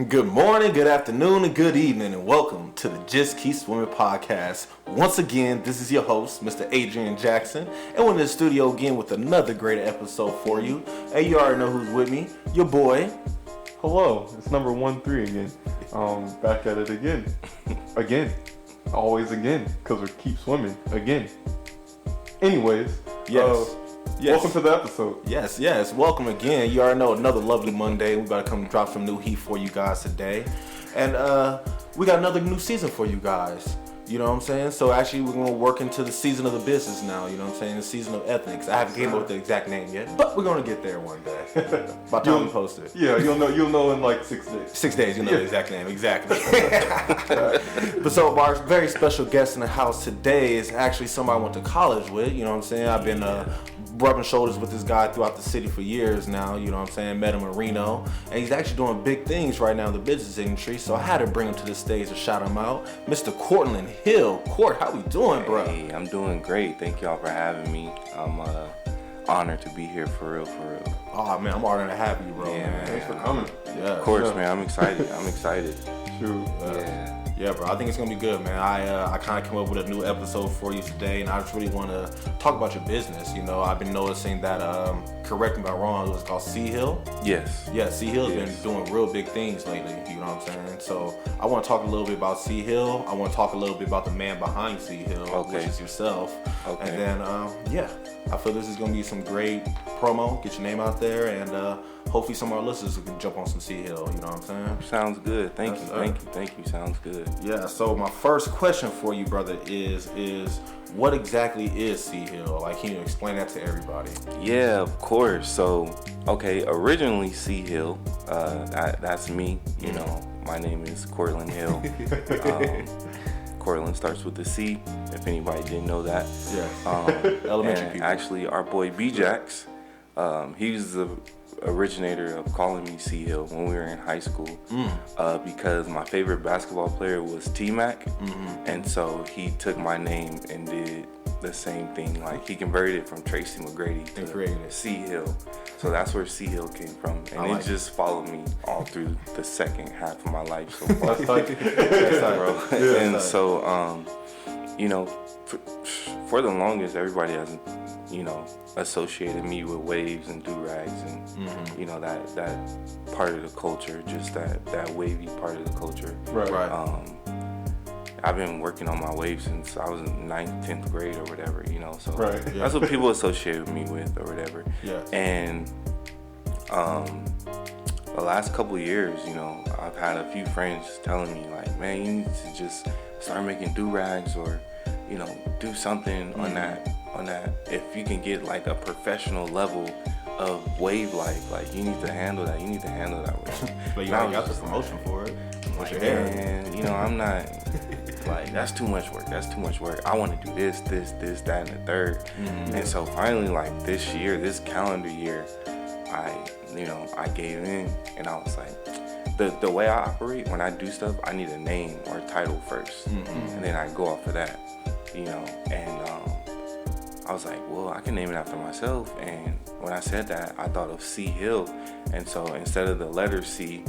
Good morning, good afternoon, and good evening, and welcome to the Just Keep Swimming podcast. Once again, this is your host, Mr. Adrian Jackson, and we're in the studio again with another great episode for you. Hey, you already know who's with me, your boy. Hello, it's number 13 again. Back at it again. Again. Always again, because we keep swimming again. Anyways, Yes. Welcome to the episode. Yes. Welcome again. You already know, another lovely Monday. We about to come drop some new heat for you guys today. And we got another new season for you guys. You know what I'm saying? So actually, we're going to work into the season of the business now. You know what I'm saying? The season of ethics. I haven't came up with the exact name yet, but we're going to get there one day. By the time we post it. Yeah, you'll know in like 6 days. 6 days, you'll know the exact name. Exactly. But so our very special guest in the house today is actually somebody I went to college with. You know what I'm saying? I've been rubbing shoulders with this guy throughout the city for years now, you know what I'm saying? Met him in Reno, and he's actually doing big things right now in the business industry, so I had to bring him to the stage to shout him out. Mr. Cortland Hill. Court, how we doing, bro? Hey, I'm doing great. Thank y'all for having me. I'm honored to be here for real. Oh, man, I'm honored to have you, bro. Yeah, man. Thanks for coming. Yeah. Of course, man. I'm excited. True. Yeah, bro. I think it's gonna be good, man. I kind of came up with a new episode for you today, and I just really want to talk about your business. You know, I've been noticing that. Correct me if I'm wrong. It was called C Hill. Yes. Yeah, C Hill's been doing real big things lately. You know what I'm saying? So I want to talk a little bit about C Hill. I want to talk a little bit about the man behind C Hill, which is yourself. Okay. And then I feel this is gonna be some great promo. Get your name out there, and hopefully some of our listeners can jump on some C Hill. You know what I'm saying? Sounds good. Thank you. Sounds good. Yeah, so my first question for you, brother, is what exactly is C Hill? Like, can you explain that to everybody? Yeah, of course. So, okay, originally C Hill, that's me. You know, my name is Cortland Hill. Cortland starts with a C, if anybody didn't know that. Yeah. Elementary people. Actually, our boy B-Jax, he's the originator of calling me C Hill when we were in high school, because my favorite basketball player was T-Mac, and so he took my name and did the same thing. Like, he converted it from Tracy McGrady to C Hill. So that's where C Hill came from, and it just followed me all through the second half of my life so far. That's tight. Bro. And so, you know, for the longest, everybody has, you know, associated me with waves and do-rags and, you know, that part of the culture, just that wavy part of the culture. Right. I've been working on my waves since I was in 9th, 10th grade or whatever, you know, so that's what people associate me with or whatever. Yeah. And the last couple of years, you know, I've had a few friends just telling me, like, man, you need to just start making do-rags or, you know, do something on that. If you can get like a professional level of wave life, like, you need to handle that. But you already got the promotion for it. What's your hair? And, you know, I'm not, like, that's too much work. I want to do this, that, and the third. And so finally, like, this calendar year, I gave in, and I was like, the way I operate, when I do stuff, I need a name or a title first, and then I go off of that, you know. And I was like, well, I can name it after myself. And when I said that, I thought of C Hill, and so instead of the letter C,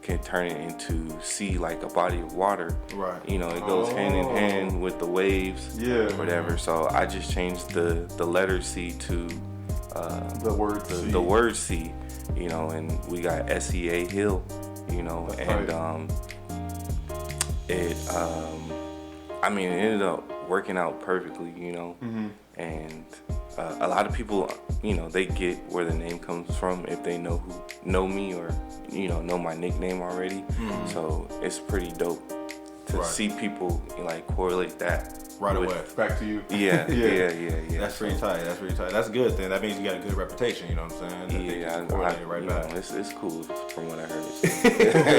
can turn it into C, like a body of water. Right. You know, it goes hand in hand with the waves. Yeah. Whatever. So I just changed the letter C to the word C. The word C. You know, and we got SEA Hill. You know, that's and right. it ended up working out perfectly. You know, and a lot of people, you know, they get where the name comes from if they know me or, you know my nickname already. So it's pretty dope to see people, like, correlate that right away. Back to you. Yeah. That's pretty tight. That's good then. That means you got a good reputation, you know what I'm saying? Yeah, it's cool from what I heard.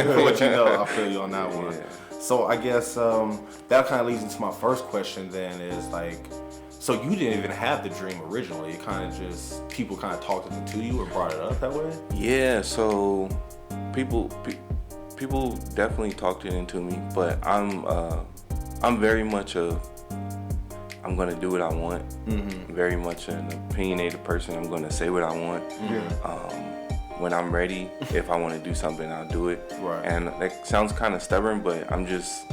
From what you know, I feel you on that one. Yeah. So I guess that kind of leads into my first question then is, like, so you didn't even have the dream originally. It kind of just, people kind of talked it to you or brought it up that way? Yeah, so people definitely talked it into me, but I'm very much I'm gonna do what I want. Very much an opinionated person. I'm gonna say what I want. when I'm ready, if I want to do something, I'll do it. Right. And that sounds kind of stubborn, but I'm just,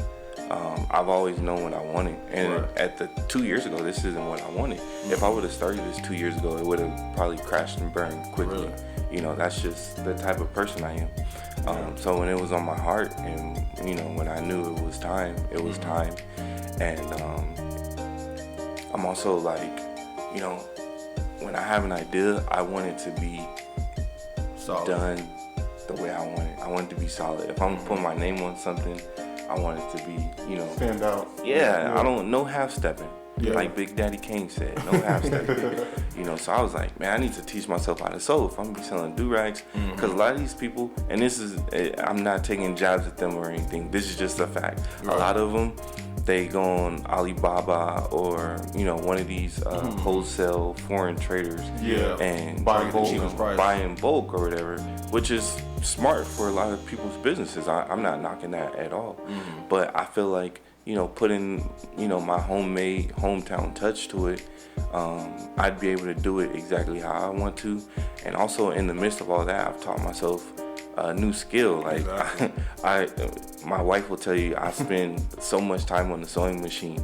I've always known what I wanted. And Right. at the 2 years ago, this isn't what I wanted. If I would have started this 2 years ago, it would have probably crashed and burned quickly. Really? You know, that's just the type of person I am. So when it was on my heart, and you know, when I knew it was time, it was time. And I'm also like, you know, when I have an idea, I want it to be Solid. done the way I want it. I want it to be solid. If I'm putting my name on something, I want it to be, you know, Stand out. yeah. I don't, no half stepping. Yeah. Like Big Daddy Kane said, no half stepping. You know, so I was like, man, I need to teach myself how to sew if I'm gonna be selling do-rags. Because a lot of these people, and this is, I'm not taking jabs at them or anything. This is just a fact. Right. A lot of them, they go on Alibaba or, you know, one of these wholesale foreign traders. Yeah. And Buying bulk. you know, Cheapest price. buying bulk or whatever, which is smart for a lot of people's businesses. I'm not knocking that at all. But I feel like, you know, putting, you know, my hometown touch to it, I'd be able to do it exactly how I want to. And also in the midst of all that, I've taught myself a new skill. Like Exactly. my wife will tell you, I spend so much time on the sewing machine,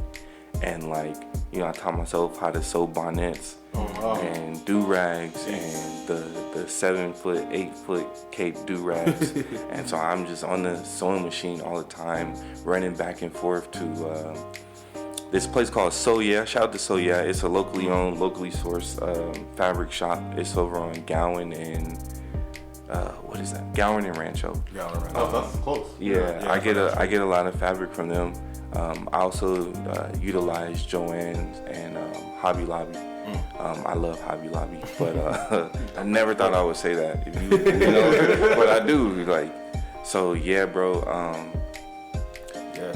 and like, you know, I taught myself how to sew bonnets and do-rags and the 7 foot, 8 foot cape do-rags. And so I'm just on the sewing machine all the time, running back and forth to this place called So Yeah. Shout out to So Yeah. It's a locally owned, locally sourced fabric shop. It's over on Gowan and what is that? Gowan and Rancho. Oh, that's close. Yeah, Yeah, I get a lot of fabric from them. I also utilize Joann's and Hobby Lobby. I love Hobby Lobby, but I never thought I would say that. If you know, but I do. Like, so yeah, bro.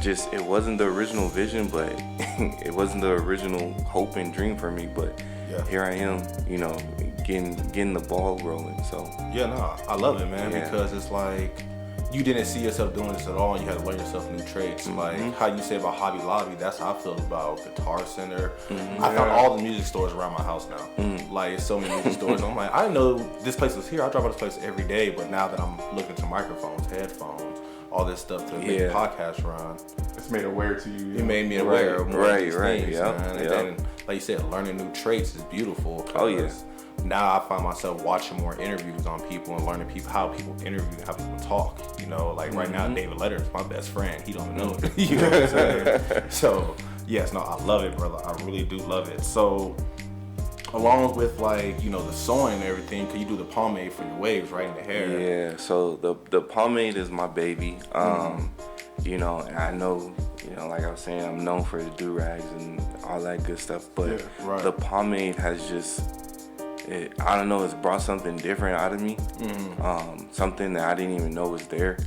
Just it wasn't the original vision, but it wasn't the original hope and dream for me. But here I am, you know, getting the ball rolling. So Yeah, no, I love it, man, Yeah. because it's like you didn't see yourself doing this at all, and you had to learn yourself new trades. Like how you say about Hobby Lobby, that's how I feel about Guitar Center. I found all the music stores around my house now. Like, so many music stores. I'm like, I didn't know this place was here. I drive by this place every day, but now that I'm looking to microphones, headphones, all this stuff to make the podcast run, It's made aware to you. it made me aware of more of these things, Yep, man. And yep. then, like you said, learning new traits is beautiful. Oh, yeah. 'cause now I find myself watching more interviews on people and learning how people interview, how people talk. You know, like right now, David Letterman's my best friend. He don't know. You know what I'm saying? So yes, no, I love it, brother. I really do love it. So along with, like, you know, the sewing and everything, can you do the pomade for your waves, right, in the hair? yeah, so the pomade is my baby. You know, and I know, you know, like I was saying, I'm known for the do-rags and all that good stuff, but Yeah, right. the pomade has just, I don't know, it's brought something different out of me. Something that I didn't even know was there.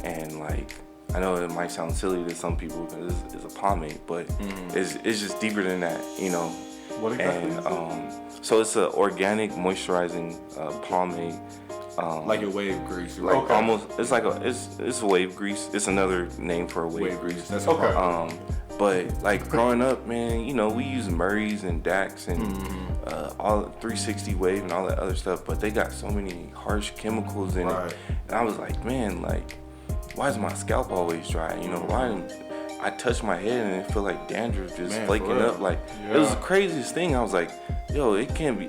And like, I know it might sound silly to some people because it's a pomade, but it's just deeper than that, you know. What exactly And is it? so it's an organic moisturizing pomade. Like your wave grease, Like right? Okay. almost, it's like it's a wave grease. It's another name for a wave, Wave grease. grease. That's Okay. But like growing up, man, you know, we use Murray's and Dax and all 360 wave and all that other stuff, but they got so many harsh chemicals in Right. it. And I was like, man, like, why is my scalp always dry? You know, why I touch my head and it feel like dandruff just Man, flaking for real. up. Like, it was Yeah. the craziest thing. I was like, yo, it can't be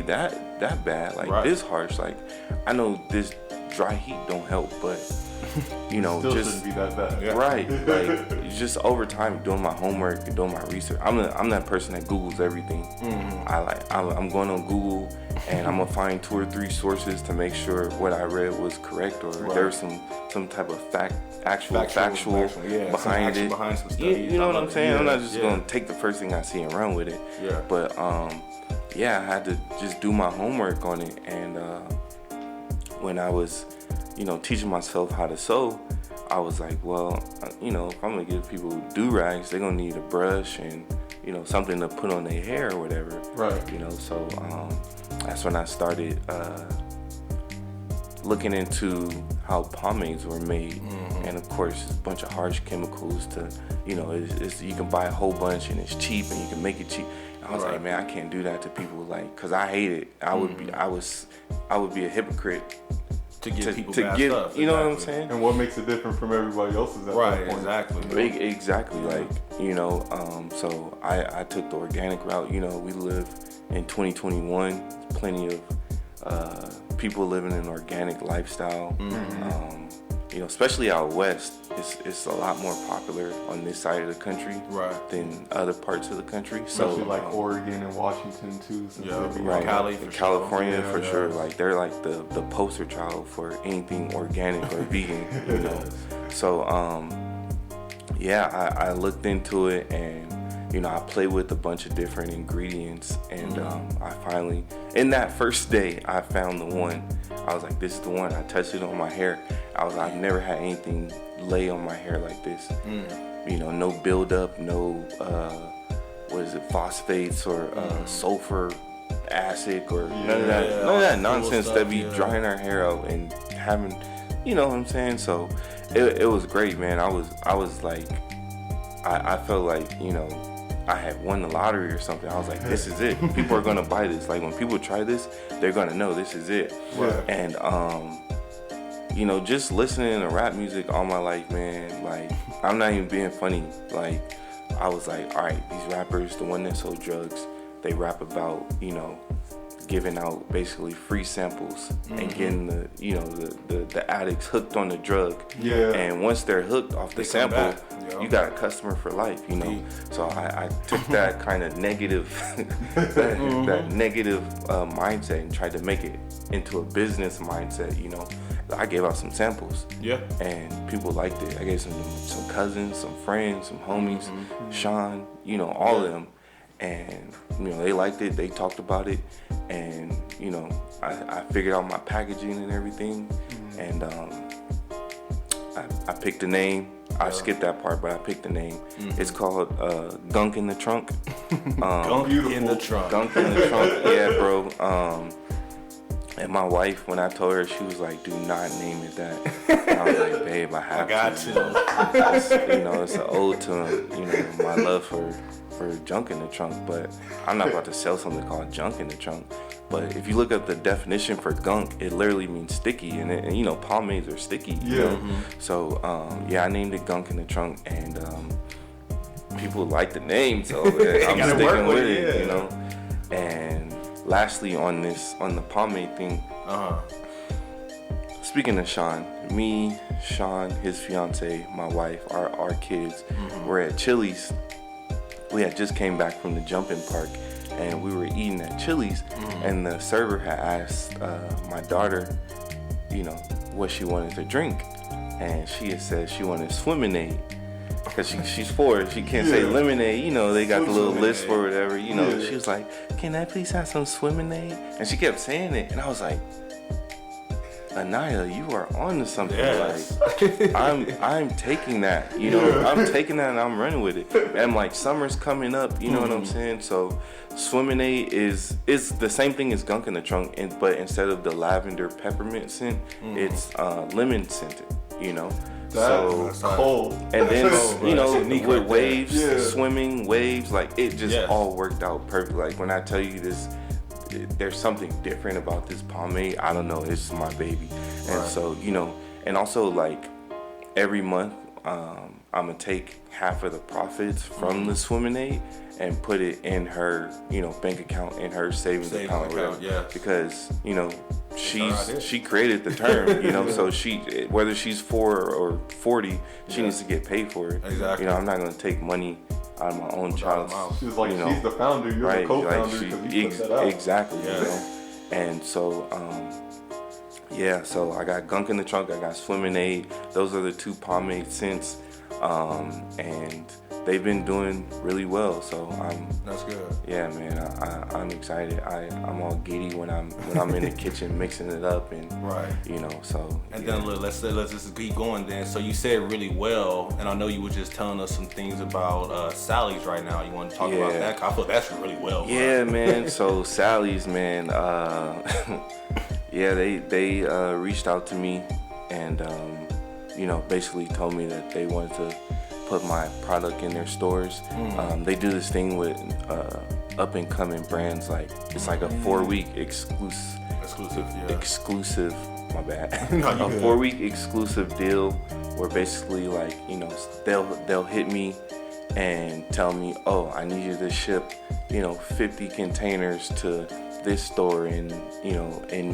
that bad, like Right. this harsh. Like, I know this dry heat don't help, but you know, Still just shouldn't be that bad. Yeah. right, like just over time doing my homework and doing my research. I'm that person that Googles everything. I'm going on Google and I'm gonna find 2 or 3 sources to make sure what I read was correct or there's some type of factual yeah, some behind action it. behind some stuff. You know what I'm saying? Yeah, I'm not just yeah. gonna take the first thing I see and run with it. Yeah. But yeah, I had to just do my homework on it. And when I was, you know, teaching myself how to sew, I was like, well, you know, if I'm gonna give people do-rags, they're gonna need a brush and, you know, something to put on their hair or whatever. Right. You know, so that's when I started looking into how pomades were made, and of course, it's a bunch of harsh chemicals to, you know, it's you can buy a whole bunch and it's cheap and you can make it cheap. I was like, man, I can't do that to people, like, cause I hate it. I would be a hypocrite to give people to bad give, stuff. you know what I'm saying? And what makes it different from everybody else's at Right, that point? exactly. Exactly, like, you know, so I took the organic route. You know, we live in 2021, plenty of people living an organic lifestyle. You know, especially out west, it's a lot more popular on this side of the country than other parts of the country. Especially So like Oregon and Washington too. Since they're being Cali, in California for sure. Like they're like the poster child for anything organic or vegan. You know, so I looked into it, and you know, I played with a bunch of different ingredients, and I finally, in that first day, I found the one. I was like, this is the one. I touched it on my hair. I've never had anything lay on my hair like this. You know, no buildup, no, phosphates or sulfur acid or none of that nonsense that be drying our hair out and having, you know what I'm saying? So it was great, man. I was like, I felt like, you know, I had won the lottery or something. I was like, this is it. People are gonna buy this. Like when people try this, they're gonna know this is it. And you know, just listening to rap music all my life, man, like I'm not even being funny. Like I was like, all right, these rappers, the one that sold drugs, they rap about, you know, giving out basically free samples and getting the, you know, the addicts hooked on the drug. And once they're hooked off the sample, you got a customer for life, you know. So I took that kind of negative that negative mindset and tried to make it into a business mindset, you know. I gave out some samples, and people liked it. I gave some cousins, some friends, some homies, Sean, you know, all of them. And you know, they liked it, they talked about it, and you know, I figured out my packaging and everything, and I picked a name. I skipped that part, but I picked the name. It's called Gunk in the Trunk. Gunk in the Trunk. Gunk in the Trunk, yeah, bro. And my wife, when I told her, she was like, do not name it that. And I was like, babe, I have to. You know, it's an ode to, you know, my love for junk in the trunk, but I'm not about to sell something called junk in the trunk. But if you look up the definition for gunk, it literally means sticky, and you know, pomades are sticky. You know? So I named it Gunk in the Trunk, and people like the name, so I'm sticking with it. You know. And lastly, on the pomade thing, speaking of Sean, me, Sean, his fiance, my wife, our kids, we're at Chili's. We had just came back from the jumping park, and we were eating at Chili's, and the server had asked my daughter, you know, what she wanted to drink, and she had said she wanted Swiminade, because she's 4, she can't say lemonade, you know, they got the little list or whatever, you know. She was like, can I please have some Swiminade? And she kept saying it, and I was like, Anaya, you are on to something. Like I'm taking that, you know, I'm taking that and I'm running with it. And like summer's coming up, you know what I'm saying? So Swiminade is the same thing as Gunk in the Trunk, but instead of the lavender peppermint scent, it's lemon scented, you know. That's cold. And then you know, with waves, swimming waves, like it just all worked out perfect. Like when I tell you this, there's something different about this pomade. I don't know, it's my baby. And so, you know, and also like every month, I'm gonna take half of the profits from the Swiminade and put it in her, you know, bank account, in her savings account, because, you know, she created the term, you know, so she, whether she's 4 or 40, she needs to get paid for it. Exactly. You know, I'm not gonna take money out of my own child's. She's like, you know, she's the founder, you're the co-founder. Like exactly. You know? And so, so I got Gunk in the Trunk, I got Swiminade. Those are the 2 pomade scents, and they've been doing really well. So that's good. Yeah, man, I'm excited. I'm all giddy when I'm in the kitchen mixing it up, and you know. So and then look, let's just keep going then. So you said really well, and I know you were just telling us some things about Sally's right now. You want to talk about that? I thought that's really well. Yeah, man. So Sally's, man. Yeah, they reached out to me and basically told me that they wanted to put my product in their stores. They do this thing with up and coming brands, like it's like a 4-week exclusive. My bad. No, a 4-week exclusive deal where basically like they'll hit me and tell me, oh, I need you to ship 50 containers to this store in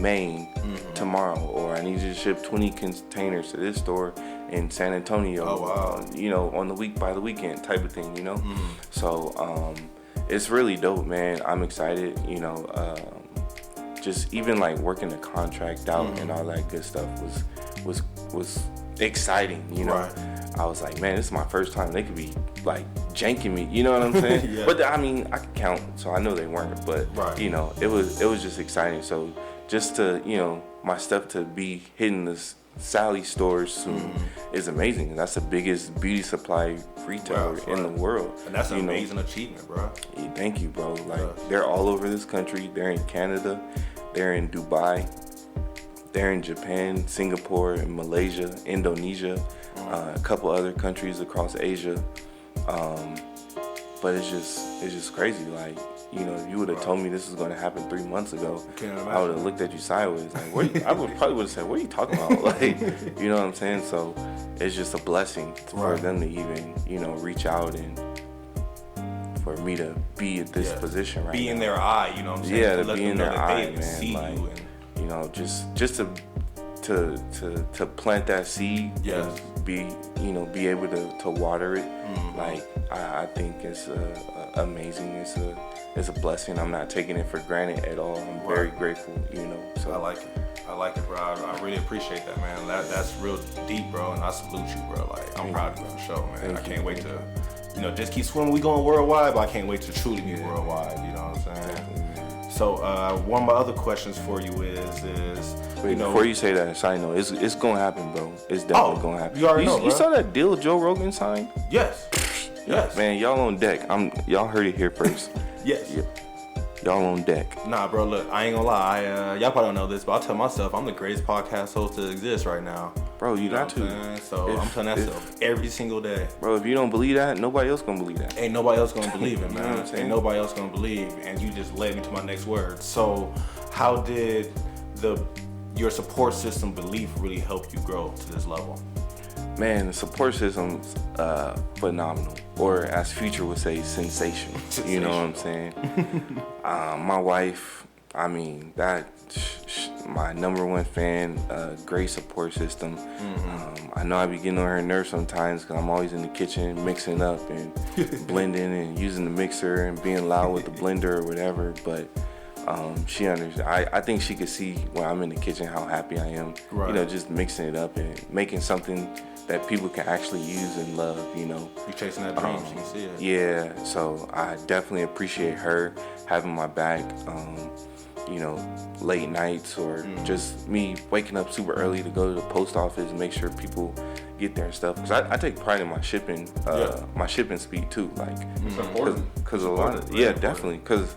Maine tomorrow, or I need you to ship 20 containers to this store in San Antonio. Oh, wow. On the weekend type of thing, So it's really dope, man. I'm excited, just even like working the contract out and all that good stuff was exciting, Right. I was like, man, this is my first time. They could be like janking me, you know what I'm saying? Yeah. But I mean, I can count, so I know they weren't. But right. It was just exciting. So just to my stuff to be hitting the Sally stores soon is amazing. That's the biggest beauty supply retailer in the world. And that's an amazing achievement, bro. Yeah, thank you, bro. Like they're all over this country. They're in Canada. They're in Dubai. They're in Japan, Singapore, and Malaysia, Indonesia, a couple other countries across Asia. But it's just crazy. Like, if you would have told me this was going to happen 3 months ago, I would have looked at you sideways. Like, I probably would have said, "What are you talking about?" Like, you know what I'm saying? So it's just a blessing for them to even, reach out and for me to be at this position right now. Be in their eye, you know what I'm saying? Yeah, to be let in them know their that eye, they man. see Like, you and just to plant that seed and be able to water it. Like I think it's amazing. It's a blessing. I'm not taking it for granted at all. I'm very grateful. So I like it, bro. I really appreciate that, man. That's real deep, bro. And I salute you, bro. Like I'm proud of you on the show, man. I can't wait to just keep swimming. We going worldwide, but I can't wait to truly be worldwide. You know what I'm saying? Definitely. So one of my other questions for you is wait, before you say that, side note, it's gonna happen, bro. It's definitely gonna happen. You already know, bro. You saw that deal Joe Rogan signed? Yes. Yes. Man, y'all on deck. Y'all heard it here first. Yes. Yeah. Y'all on deck. Nah, bro, look, I ain't gonna lie. Y'all probably don't know this, but I tell myself I'm the greatest podcast host to exist right now. Bro, you got to. So I'm telling myself every single day. Bro, if you don't believe that, nobody else gonna believe that. Ain't nobody else gonna believe it, man. You know what I'm saying? Ain't nobody else gonna believe, and you just led me to my next word. So, how did your support system belief really help you grow to this level? Man, the support system's phenomenal, or as Future would say, sensational. You know what I'm saying? My wife, I mean, my number one fan, great support system. I know I be getting on her nerves sometimes because I'm always in the kitchen mixing up and blending and using the mixer and being loud with the blender or whatever, but she understands. I think she could see when I'm in the kitchen how happy I am. Right. Just mixing it up and making something that people can actually use and love, You're chasing that dream, she can see it. Yeah, so I definitely appreciate her having my back, late nights or just me waking up super early to go to the post office and make sure people get their stuff. Because I take pride in my shipping speed too. Like, because a lot of, definitely. Because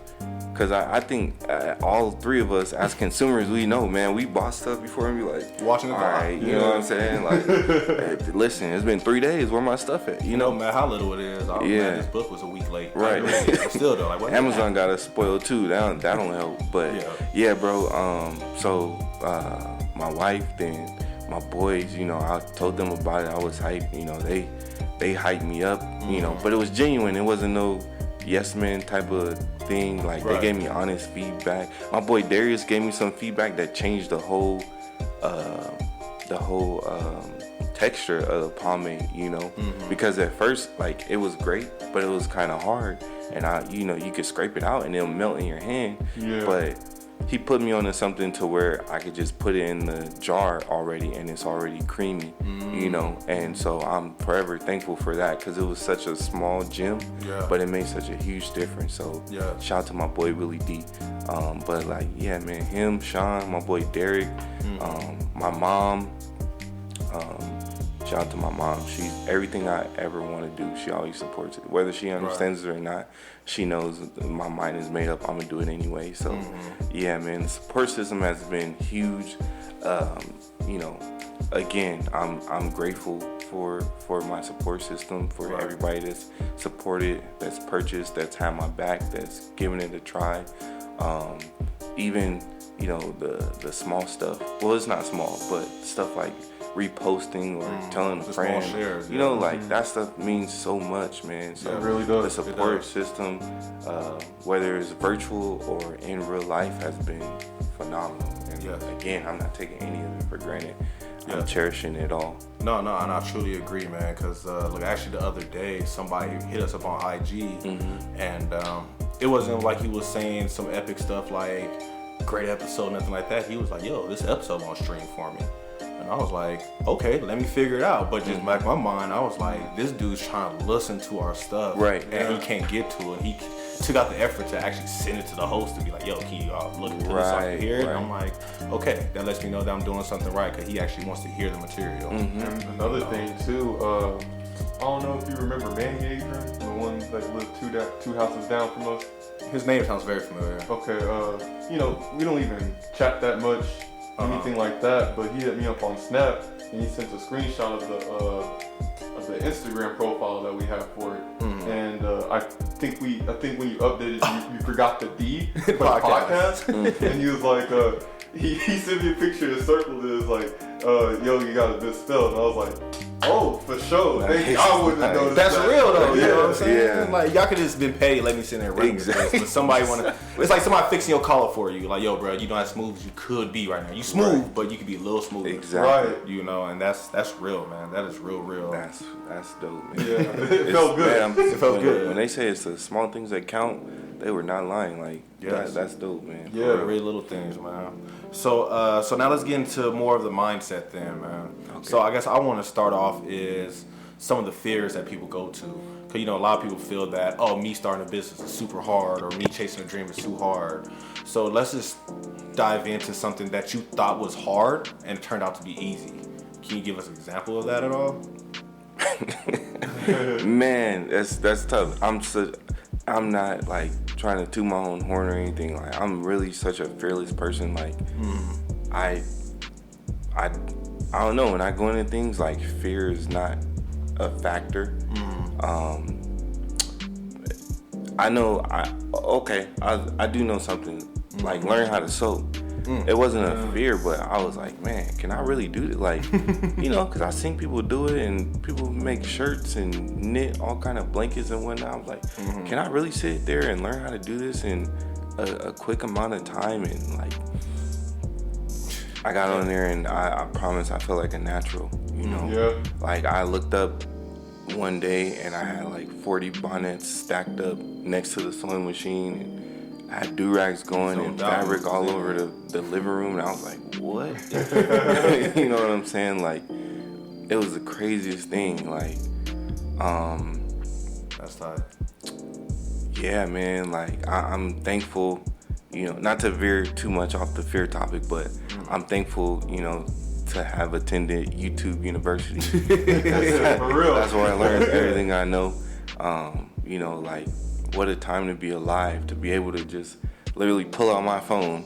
I think all three of us as consumers, we know, man, we bought stuff before and be like, watching the clock. You know what I'm saying? Like, hey, listen, it's been 3 days. Where my stuff at? No matter how little it is. Man, this book was a week late. Right. But still though, like, what Amazon got us spoiled too. That don't help. But yeah, bro. So my wife, then my boys, I told them about it. I was hyped. They hyped me up. But it was genuine. It wasn't no yes man type of thing. Like they gave me honest feedback. My boy Darius gave me some feedback that changed the whole texture of the pomade, because at first, like, it was great, but it was kind of hard, and you could scrape it out and it'll melt in your hand. But he put me onto something to where I could just put it in the jar already and it's already creamy, and so I'm forever thankful for that, because it was such a small gem, but it made such a huge difference. So shout out to my boy Willie D. But like, yeah, man, him, Sean, my boy Derek, my mom, shout out to my mom. She's everything I ever want to do. She always supports it, whether she understands it or not. She knows my mind is made up. I'm gonna do it anyway. So, yeah, man, the support system has been huge. You know, again, I'm grateful for my support system, for everybody that's supported, that's purchased, that's had my back, that's given it a try. Even, you know, the small stuff. Well, it's not small, but stuff like reposting or telling a friend. Shares, you know, like that stuff means so much, man. So it really does. the support system, whether it's virtual or in real life, has been phenomenal. And again, I'm not taking any of it for granted. I'm cherishing it all. No, and I truly agree, man. Cause look, actually the other day somebody hit us up on IG, and it wasn't like he was saying some epic stuff like great episode, nothing like that. He was like, "Yo, this episode on stream for me," and I was like, "Okay, let me figure it out." But just back in my mind, I was like, "This dude's trying to listen to our stuff, and he can't get to it. He took out the effort to actually send it to the host to be like, yo, can you look at this so I can hear it?" And I'm like, okay, that lets me know that I'm doing something right because he actually wants to hear the material. And another thing too, I don't know if you remember Manny Adrian, the one that lived two houses down from us. His name sounds very familiar. Okay, you know, we don't even chat that much, anything like that, but he hit me up on Snap and he sent a screenshot of the Instagram profile that we have for it. And I think when you updated, you forgot the D for the podcast. And he was like, he sent me a picture and circled it. It was like, yo, you got a misspelled. And I was like, oh, for sure. I wouldn't have noticed. That's that. real though. You know what I'm saying? Yeah. Like y'all could just been paid. Let me sit there and run with this. But somebody it's like somebody fixing your collar for you. Like, yo, bro, you know how smooth as you could be right now. You smooth, but you could be a little smoother. Exactly. Right. You know, and that's real, man. That is real. That's dope, man. Yeah, it felt good. It felt good. When they say it's the small things that count, they were not lying. Like, that's dope, man. Yeah, really little things, man. So now let's get into more of the mindset then, man. Okay. So I guess I want to start off is some of the fears that people go to. Because, you know, a lot of people feel that, oh, me starting a business is super hard or me chasing a dream is too hard. So let's just dive into something that you thought was hard and turned out to be easy. Can you give us an example of that at all? Man, that's tough. I'm not like trying to toot my own horn or anything. Like, I'm really such a fearless person. Like, I don't know. When I go into things, like, fear is not a factor. I know. I do know something. Like, learn how to sew. It wasn't a fear, but I was like, man, can I really do it? Like, you know, because I seen people do it, and people make shirts and knit all kind of blankets and whatnot. I was like, can I really sit there and learn how to do this in a quick amount of time? And like, I got on there, and I promise I felt like a natural, you know? Yeah. Like, I looked up one day, and I had like 40 bonnets stacked up next to the sewing machine, and I had do-rags going and fabric all over the living room, and I was like, what? You know what I'm saying? Like, it was the craziest thing. Like, That's tight. yeah, man, like, I'm thankful, you know, not to veer too much off the fear topic, but I'm thankful, you know, to have attended YouTube University. For real. That's where I learned everything I know. You know, like, what a time to be alive, to be able to just literally pull out my phone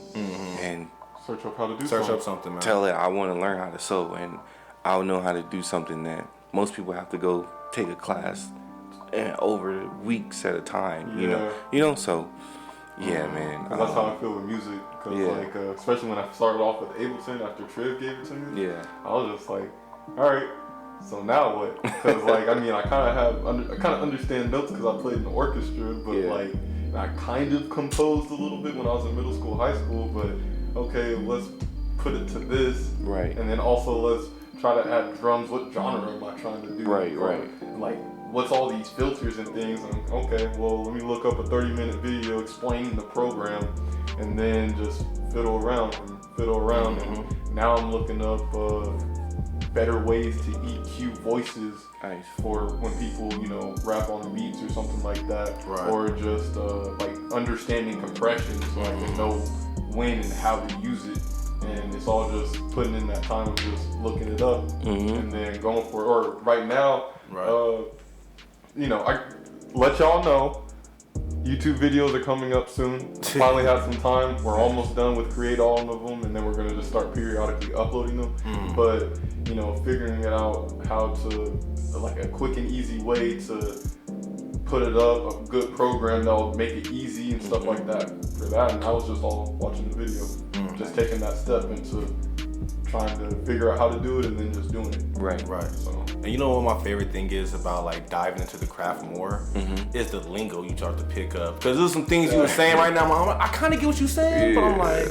and Search up how to do Search something. up something, man. tell it I want to learn how to sew, and I'll know how to do something that most people have to go take a class and over weeks at a time. You know. So yeah, man. That's how I feel with music. Cause like, especially when I started off with Ableton after Triv gave it to me. Yeah. I was just like, all right. So now what? Because like, I mean, I kind of understand notes because I played in the orchestra, but like, I kind of composed a little bit when I was in middle school, high school. But okay, let's put it to this, Right. and then also let's try to add drums. What genre am I trying to do? Right. Like, what's all these filters and things? And okay, well, let me look up a 30-minute video explaining the program, and then just fiddle around. And now I'm looking up better ways to EQ voices for when people, you know, rap on beats or something like that, or just like understanding compression so I can know when and how to use it. And it's all just putting in that time of just looking it up and then going for it. Or right now, you know, I let y'all know, YouTube videos are coming up soon. Finally have some time. We're almost done with create all of them, and then we're gonna just start periodically uploading them. But you know, figuring it out how to, like a quick and easy way to put it up, a good program that'll make it easy and stuff like that for that. And I was just all watching the video, just taking that step into trying to figure out how to do it and then just doing it. Right. So. And you know what my favorite thing is about like diving into the craft more is the lingo you start to pick up. Because there's some things you were saying right now, I'm like, I kind of get what you're saying, but I'm like,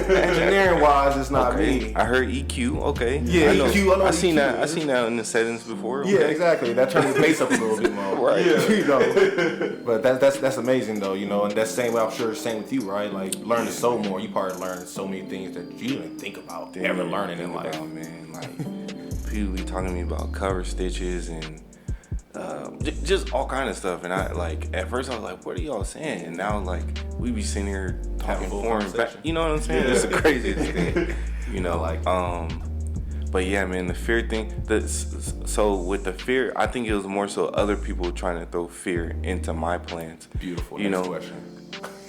engineering wise, it's not me. I heard EQ. Okay. Yeah, EQ. I know I seen EQ that. I seen that in the settings before. Okay. Yeah, exactly. That turned the bass up a little bit more. Right. Yeah. You know. But that's amazing though. You know, and that's same way I'm sure it's same with you, right? Like learning so more. You probably learned so many things that you didn't think about ever learning in life. Man, like people be talking to me about cover stitches and just all kind of stuff, and I like at first I was like, what are y'all saying? And now like we be sitting here talking foreign back, you know what I'm saying? It's the craziest thing, you know. Like but yeah, man, the fear thing. So with the fear, I think it was more so other people trying to throw fear into my plans. Beautiful. You Next know. question.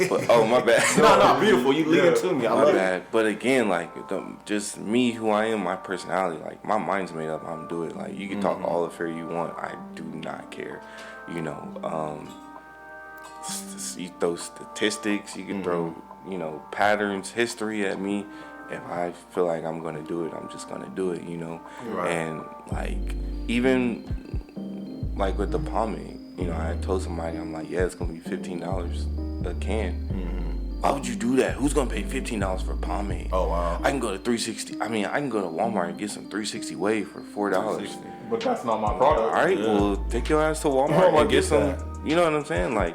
But, oh my bad. No, beautiful. You lead it to me. I love My it. bad. But again, like just me, who I am, my personality. Like my mind's made up. I'm do it. Like you can talk all the fear you want. I do not care. You know, you throw statistics. You can throw patterns, history at me. If I feel like I'm gonna do it, I'm just gonna do it. You know, and like even like with the pomade. You know, I told somebody, I'm like, yeah, it's gonna be $15 a can. Why would you do that? Who's gonna pay $15 for pomade? Oh wow! I can go to 360. I mean, I can go to Walmart and get some 360 wave for $4. But that's not my product. All right, well, take your ass to Walmart and get some. You know what I'm saying? Like,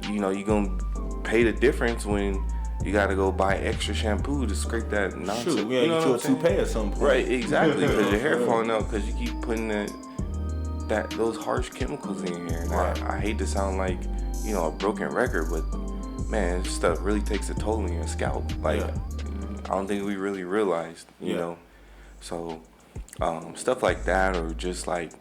you know, you gonna pay the difference when you gotta go buy extra shampoo to scrape that nonsense. Shoot, you know, get you a toupee at some point. Right, exactly, because your hair falling out because you keep putting those harsh chemicals in here. And I hate to sound like, you know, a broken record, but man, this stuff really takes a toll on your scalp. Like, I don't think we really realized, you know. So, stuff like that, or just like,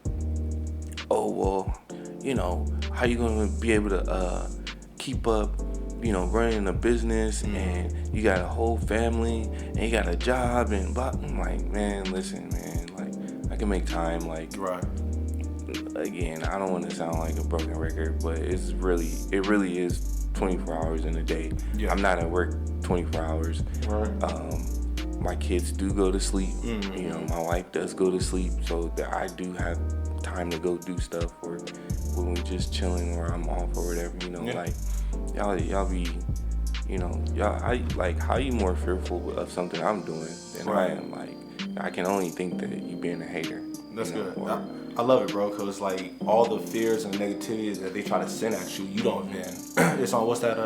oh, well, you know, how you gonna be able to keep up, you know, running a business and you got a whole family and you got a job and blah. I'm like, man, listen, man, like, I can make time, like, again, I don't want to sound like a broken record, but it really is 24 hours in a day. I'm not at work 24 hours. My kids do go to sleep. You know, my wife does go to sleep, so that I do have time to go do stuff, or when we just chilling or I'm off or whatever. You know, like y'all be, you know, how you more fearful of something I'm doing than I am. Like, I can only think that you being a hater. That's good. I love it, bro, because like all the fears and negativities that they try to send at you, you don't then. It's on what's that?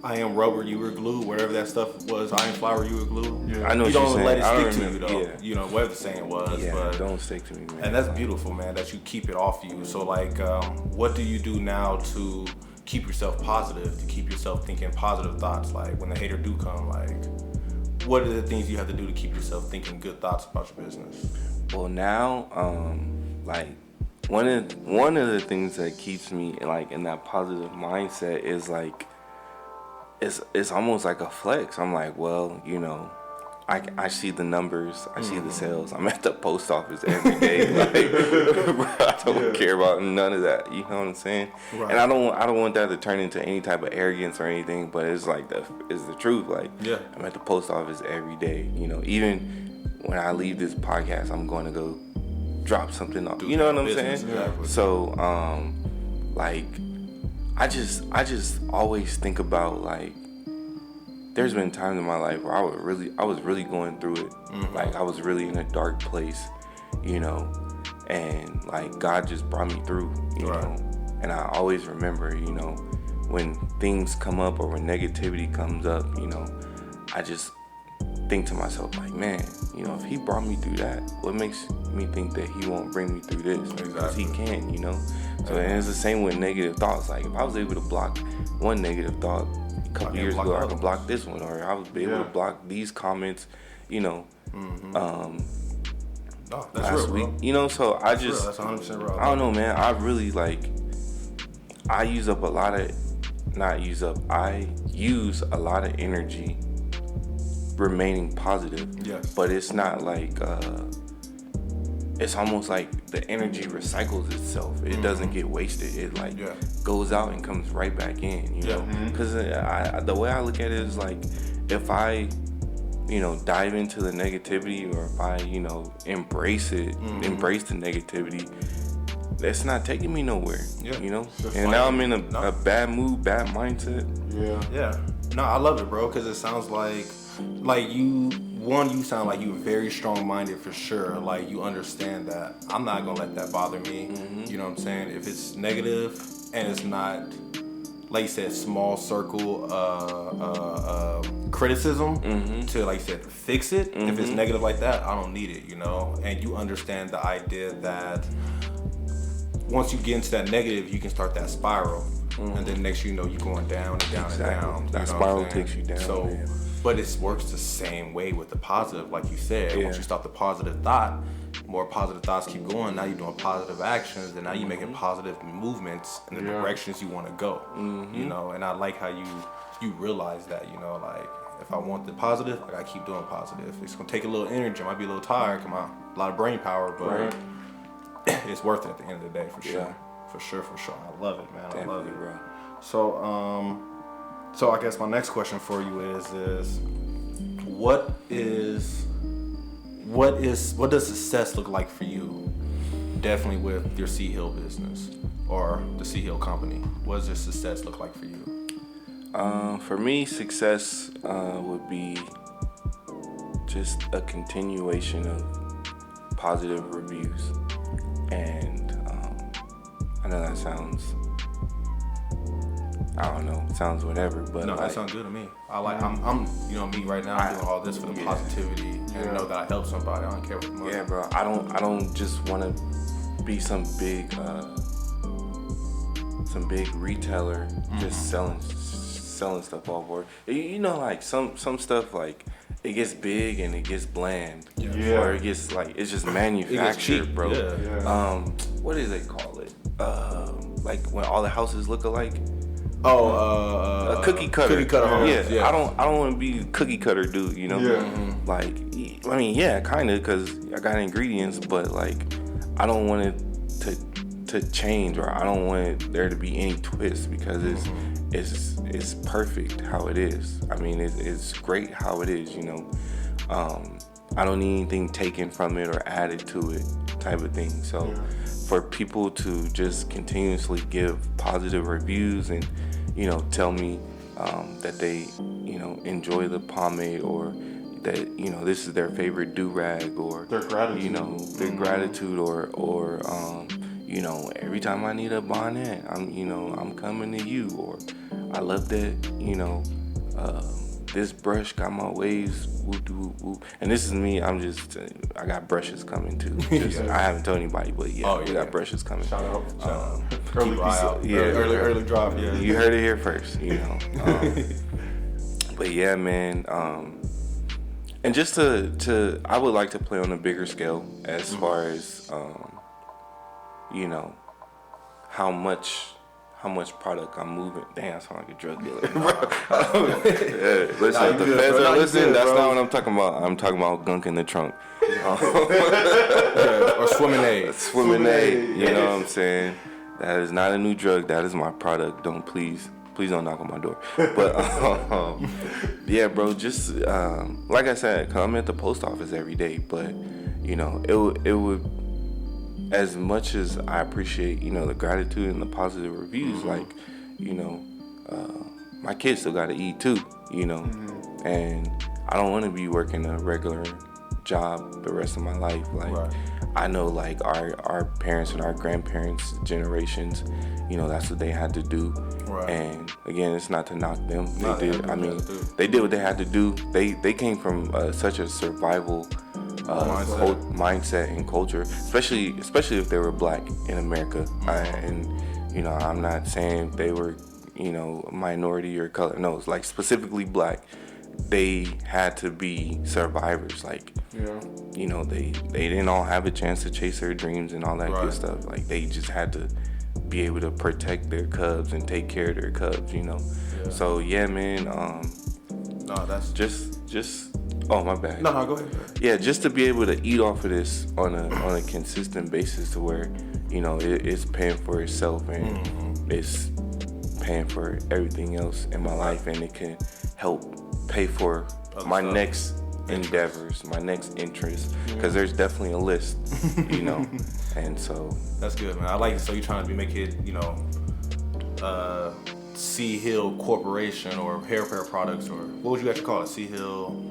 I am rubber, you were glue, whatever that stuff was. I am flour, you were glue. Yeah. I know you what don't you're let saying. it stick to you though. You know, whatever the saying was. Yeah, but don't stick to me, man. And that's beautiful, man, that you keep it off you. So like, what do you do now to keep yourself positive, to keep yourself thinking positive thoughts? Like when the hater do come, like what are the things you have to do to keep yourself thinking good thoughts about your business? Well, now, like one of the things that keeps me like in that positive mindset is like it's almost like a flex. I'm like, well, you know, I see the numbers, I see the sales. I'm at the post office every day. Like, I don't care about none of that. You know what I'm saying? Right. And I don't want that to turn into any type of arrogance or anything. But it's like it's the truth. Like, I'm at the post office every day. You know, even when I leave this podcast, I'm going to go drop something off. You know what I'm saying? Exactly. So, like, I just always think about like. There's been times in my life where I was really going through it. Like I was really in a dark place, you know, and like God just brought me through, you know. And I always remember, you know, when things come up or when negativity comes up, you know, I just think to myself like, man, you know, if he brought me through that, what makes me think that he won't bring me through this? Because he can, you know. So and it's the same with negative thoughts. Like if I was able to block one negative thought, couple years ago, I could block this one, or I would be able to block these comments, you know. No, that's last real, week, bro. you know. So I just, that's 100% real. I don't know, man. I really I use a lot of energy remaining positive. Yes. But it's not like it's almost like the energy recycles itself. It doesn't get wasted. It goes out and comes right back in, you know. Because the way I look at it is like, if I, you know, dive into the negativity, or if I, you know, embrace the negativity, that's not taking me nowhere, you know. And now I'm in a bad mood, bad mindset. Yeah. No, I love it, bro, because it sounds like you sound like you're very strong-minded for sure. Like, you understand that I'm not gonna let that bother me. You know what I'm saying? If it's negative and it's not, like you said, small circle criticism to, like you said, fix it. If it's negative like that, I don't need it, you know. And you understand the idea that once you get into that negative, you can start that spiral. And then next you know, you're going down and down and down. That spiral takes you down. So, man. but it works the same way with the positive, like you said. Once you stop the positive thought, more positive thoughts keep going. Now you're doing positive actions, and now you're making positive movements in the directions you want to go. You know, and I like how you realize that, you know, like, if I want the positive, I gotta keep doing positive. It's gonna take a little energy. I might be a little tired, come on, a lot of brain power, but it's worth it at the end of the day, for sure. For sure. I love it, man. Definitely, I love it, bro. So I guess my next question for you is what does success look like for you? Definitely with your Sea Hill business or the Sea Hill company. What does your success look like for you? For me, success would be just a continuation of positive reviews. And I know that sounds, I don't know, it sounds whatever, but no, that sounds good to me. I'm you know, me right now, I'm doing all this for the positivity and know that I help somebody. I don't care what the money. Yeah, bro. I don't just want to be some big retailer just selling stuff all over. You know, like some stuff, like, it gets big and it gets bland, or it gets like, it's just manufactured, bro. What do they call it? Like when all the houses look alike. A cookie cutter. Cookie cutter homes. Yeah. I don't want to be a cookie cutter dude, you know. Like, I mean, kind of, because I got ingredients, but like, I don't want it to change, or I don't want there to be any twist, because it's perfect how it is. I mean, it's great how it is, you know. I don't need anything taken from it or added to it, type of thing. So for people to just continuously give positive reviews and, you know, tell me that they, you know, enjoy the pomade, or that, you know, this is their favorite do-rag, or their gratitude, you know, their gratitude, or you know, every time I need a bonnet, I'm coming to you, or I love that, you know, this brush got my waves, whoop whoop whoop. And this is me, I got brushes coming too. I haven't told anybody, but we got brushes coming. Shout out. Early drop, You heard it here first, you know. But yeah, man, and just to I would like to play on a bigger scale as far as you know, how much product I'm moving. Damn, I sound like a drug dealer, bro. Listen, if the feds are listening, that's not what I'm talking about. I'm talking about gunk in the trunk. Or swimming aid. You know what I'm saying? That is not a new drug. That is my product. Please don't knock on my door. But yeah, bro, just like I said, 'cause I'm at the post office every day, but you know, it would, as much as I appreciate, you know, the gratitude and the positive reviews, like, you know, my kids still got to eat too, you know, and I don't want to be working a regular job the rest of my life. Like, I know, like, our parents and our grandparents' generations, you know, that's what they had to do. And again, it's not to knock them. They did what they had to do. They came from such a survival mindset and culture, especially if they were black in America. And you know, I'm not saying they were minority or color. No, it's like specifically black. They had to be survivors. Like, they didn't all have a chance to chase their dreams and all that good stuff. Like, they just had to be able to protect their cubs and take care of their cubs. So yeah, man. No, that's just. Oh, my bad. No, go ahead. Yeah, just to be able to eat off of this on a consistent basis, to where it's paying for itself and it's paying for everything else in my life, and it can help pay for my next endeavors, my next interests, because there's definitely a list, and so that's good, man. I like it. So you're trying to make it, Sea Hill Corporation or Haircare products, or what would you actually call it? Sea Hill.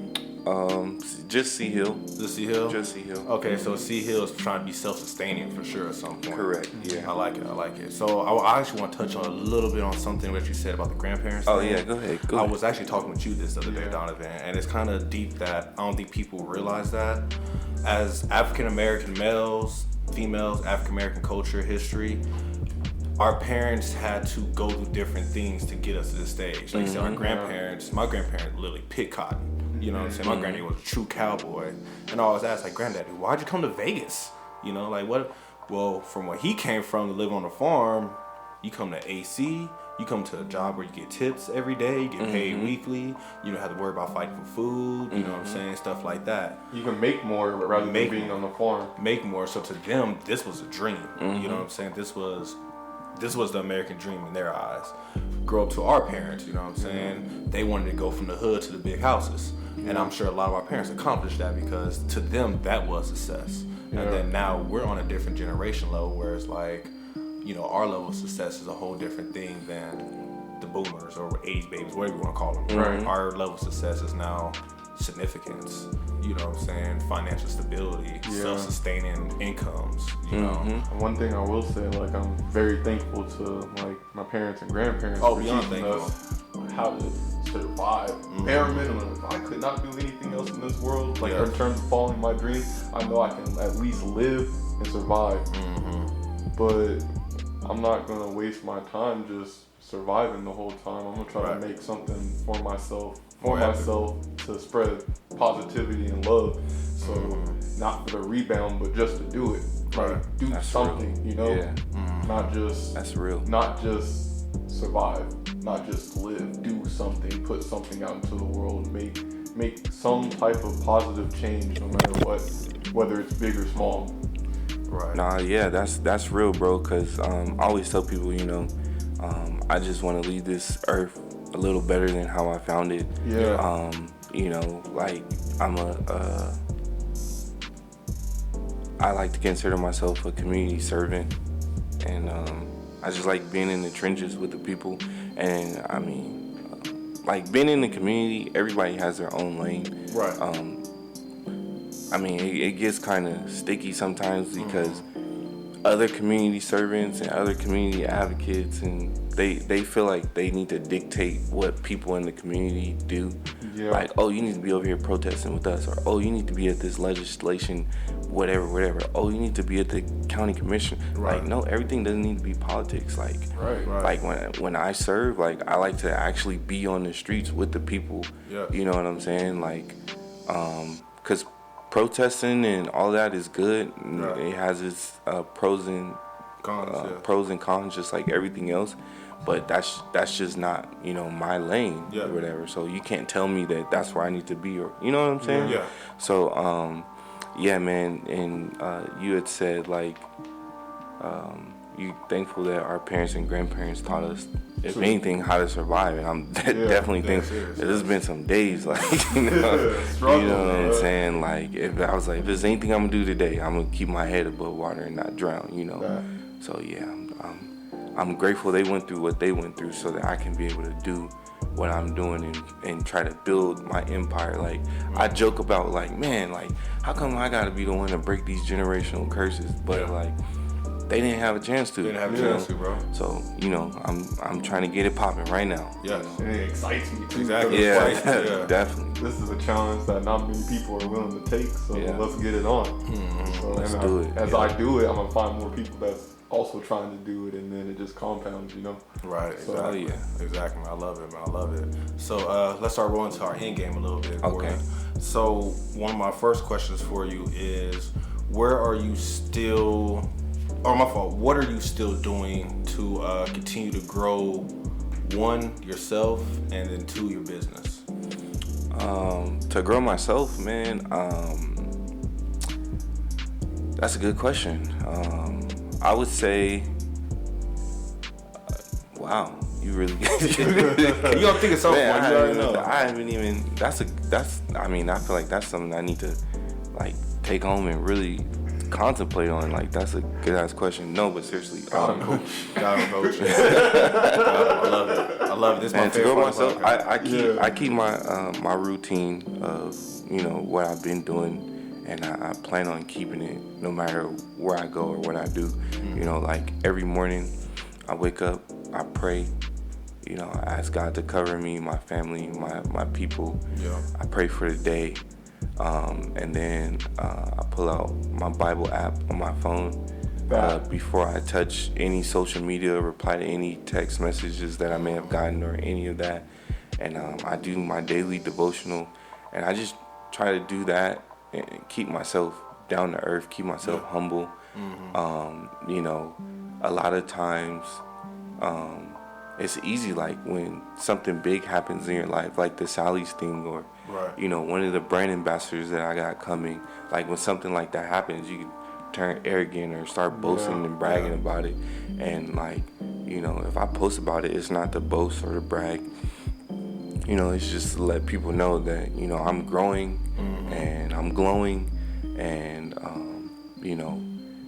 Just Sea Hill. Just Sea Hill? Just Sea Hill. Okay, so Sea Hill is trying to be self-sustaining for sure at some point. Correct, yeah. I like it. So I actually want to touch on a little bit on something that you said about the grandparents Oh, thing. yeah, go ahead. I was actually talking with you this other day, Donovan, and it's kind of deep that I don't think people realize that. As African-American males, females, African-American culture, history, our parents had to go through different things to get us to this stage. Like you said, our grandparents, my grandparents literally picked cotton. You know what I'm saying? My granddaddy was a true cowboy. And I always asked, like, Granddaddy, why'd you come to Vegas? Like what? Well, from where he came from to live on a farm, you come to AC, you come to a job where you get tips every day, you get paid weekly, you don't have to worry about fighting for food, you know what I'm saying? Stuff like that. You can make more rather than being on the farm. Make more. So to them, this was a dream. You know what I'm saying? This was the American dream in their eyes. Grow up to our parents, you know what I'm saying? They wanted to go from the hood to the big houses. And I'm sure a lot of our parents accomplished that because to them, that was success. And then now we're on a different generation level where it's like, our level of success is a whole different thing than the boomers or age babies, whatever you want to call them. Right. Our level of success is now significance, you know what I'm saying? Financial stability, self-sustaining incomes, you know. One thing I will say, like, I'm very thankful to, like, my parents and grandparents for beyond teaching thankful. us how to survive. Bare minimum. If I could not do anything else in this world, like, in terms of following my dreams, I know I can at least live and survive. But I'm not going to waste my time just surviving the whole time. I'm going to try to make something for myself, to spread positivity and love. So not for the rebound, but just to do it. Like, do That's something, real. Yeah. Not just That's real. Not just survive, not just live. Do something, put something out into the world, make some type of positive change, no matter what, whether it's big or small. Right. Nah, yeah, that's real, bro. Cause I always tell people, I just want to leave this earth a little better than how I found it. Yeah. Like I like to consider myself a community servant, and I just like being in the trenches with the people. And I mean, like being in the community, everybody has their own lane. Right. I mean, it gets kind of sticky sometimes because other community servants and other community advocates, and they feel like they need to dictate what people in the community do. Yeah. Like, oh, you need to be over here protesting with us, or oh, you need to be at this legislation, whatever. Oh, you need to be at the county commission. Right. Like, no, everything doesn't need to be politics. Like, Right. like when I serve, like I like to actually be on the streets with the people. Yeah. You know what I'm saying? Like, cause protesting and all that is good. Right. It has its pros and cons, just like everything else. But that's just not, my lane or whatever. So you can't tell me that that's where I need to be, or you know what I'm saying? Yeah. So yeah, man. And you had said like you thankful that our parents and grandparents taught us, if anything, how to survive. And I'm definitely thankful. There's been some days like you know what I'm saying. Like if there's anything I'm gonna do today, I'm gonna keep my head above water and not drown. So yeah, I'm grateful they went through what they went through so that I can be able to do what I'm doing and try to build my empire. Like I joke about like, man, like how come I gotta be the one to break these generational curses? But like they didn't have a chance to. They didn't have a chance to, bro. So I'm trying to get it popping right now. Yes. And it excites me too. Exactly. Yeah, definitely. This is a challenge that not many people are willing to take, so let's get it on. So, Let's do it. As I do it, I'm gonna find more people that's also trying to do it, and then it just compounds, Right. So, Exactly. yeah. Exactly. I love it, man. I love it. So let's start rolling to our end game a little bit. Okay. So one of my first questions for you is, where are you still? Or my fault. What are you still doing to continue to grow, one, yourself, and then two, your business? To grow myself, man, that's a good question. I would say, wow, you really You don't think it's something? Man, You already know. I haven't even. I mean, I feel like that's something I need to like take home and really contemplate on. Like, that's a good ass question. No, but seriously, God, coach. I love it. I love it. This is my and to favorite grow part of myself, podcast. I keep my routine of what I've been doing, and I plan on keeping it no matter where I go or what I do. Like every morning, I wake up, I pray. I ask God to cover me, my family, my people. Yeah. I pray for the day, and then I pull out my Bible app on my phone. Before I touch any social media, reply to any text messages that I may have gotten or any of that. And I do my daily devotional, and I just try to do that and keep myself down to earth, keep myself humble. A lot of times it's easy, like when something big happens in your life, like the Sally's thing, or one of the brand ambassadors that I got coming, like when something like that happens, you can turn arrogant or start boasting and bragging about it. And like, if I post about it, it's not to boast or to brag. It's just to let people know that, I'm growing and I'm glowing, and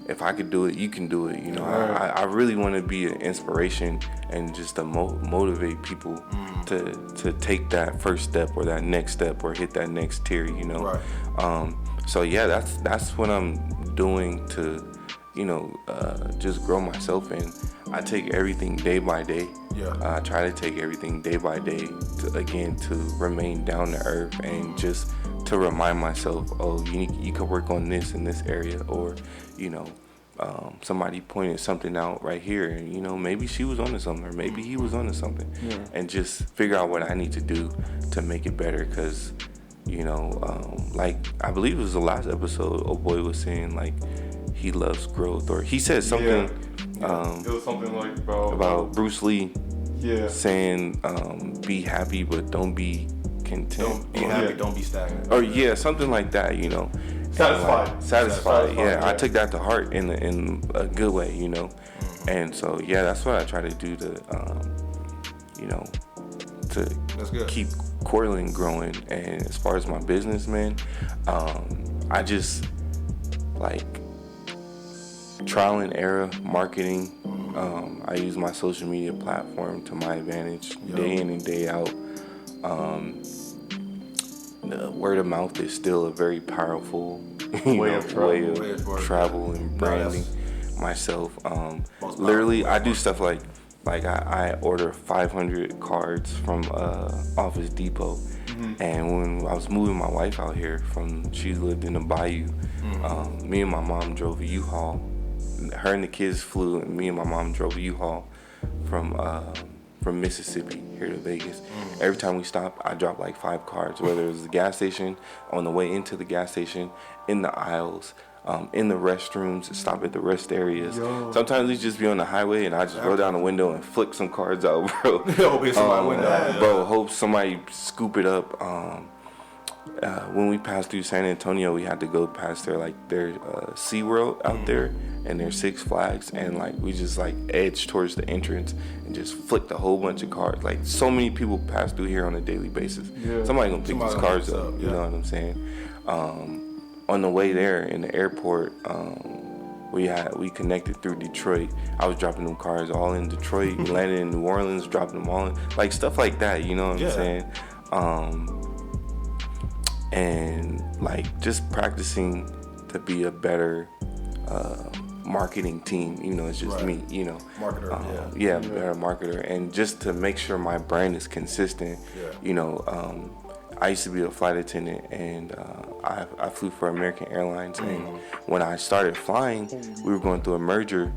if I could do it, you can do it. I really want to be an inspiration and just to motivate people to take that first step or that next step or hit that next tier. So yeah, that's what I'm doing to just grow myself, and I take everything day by day. I try to take everything day by day to remain down to earth and just to remind myself, you could work on this in this area, or somebody pointed something out right here, and maybe she was onto something, or maybe he was onto something, and just figure out what I need to do to make it better. Because like I believe it was the last episode, old boy was saying like he loves growth, or he said something. It was something like about Bruce Lee. Yeah. Saying be happy but don't be content. Don't be happy, don't be stagnant. Or something like that. Satisfied. Yeah, I took that to heart in a good way. And so that's what I try to do to That's good. Keep Cortland growing. And as far as my business, man, I just like trial and error marketing. I use my social media platform to my advantage day in and day out. The word of mouth is still a very powerful way of travel and branding myself. Literally, I do stuff like I order 500 cards from Office Depot. And when I was moving my wife out here she lived in the bayou, me and my mom drove a U-Haul. Her and the kids flew, and me and my mom drove a U-Haul from Mississippi here to Vegas. Every time we stopped, I dropped like 5 cards, whether it was the gas station, on the way into the gas station, in the aisles, in the restrooms, stop at the rest areas. Sometimes we just be on the highway, and I just roll down the window and flick some cards out, bro. Bro, hope somebody scoop it up. When we passed through San Antonio, we had to go past their SeaWorld out there and their Six Flags, and like we just like edged towards the entrance and just flicked a whole bunch of cards. Like, so many people pass through here on a daily basis. Somebody gonna pick these cards up. You know what I'm saying? On the way there in the airport, we connected through Detroit. I was dropping them cards all in Detroit. We landed in New Orleans, dropping them all in, like stuff like that. You know what I'm saying? And like just practicing to be a better marketing team. It's just me. Marketer. Better marketer, and just to make sure my brand is consistent. I used to be a flight attendant, and I flew for American Airlines, and when I started flying, we were going through a merger.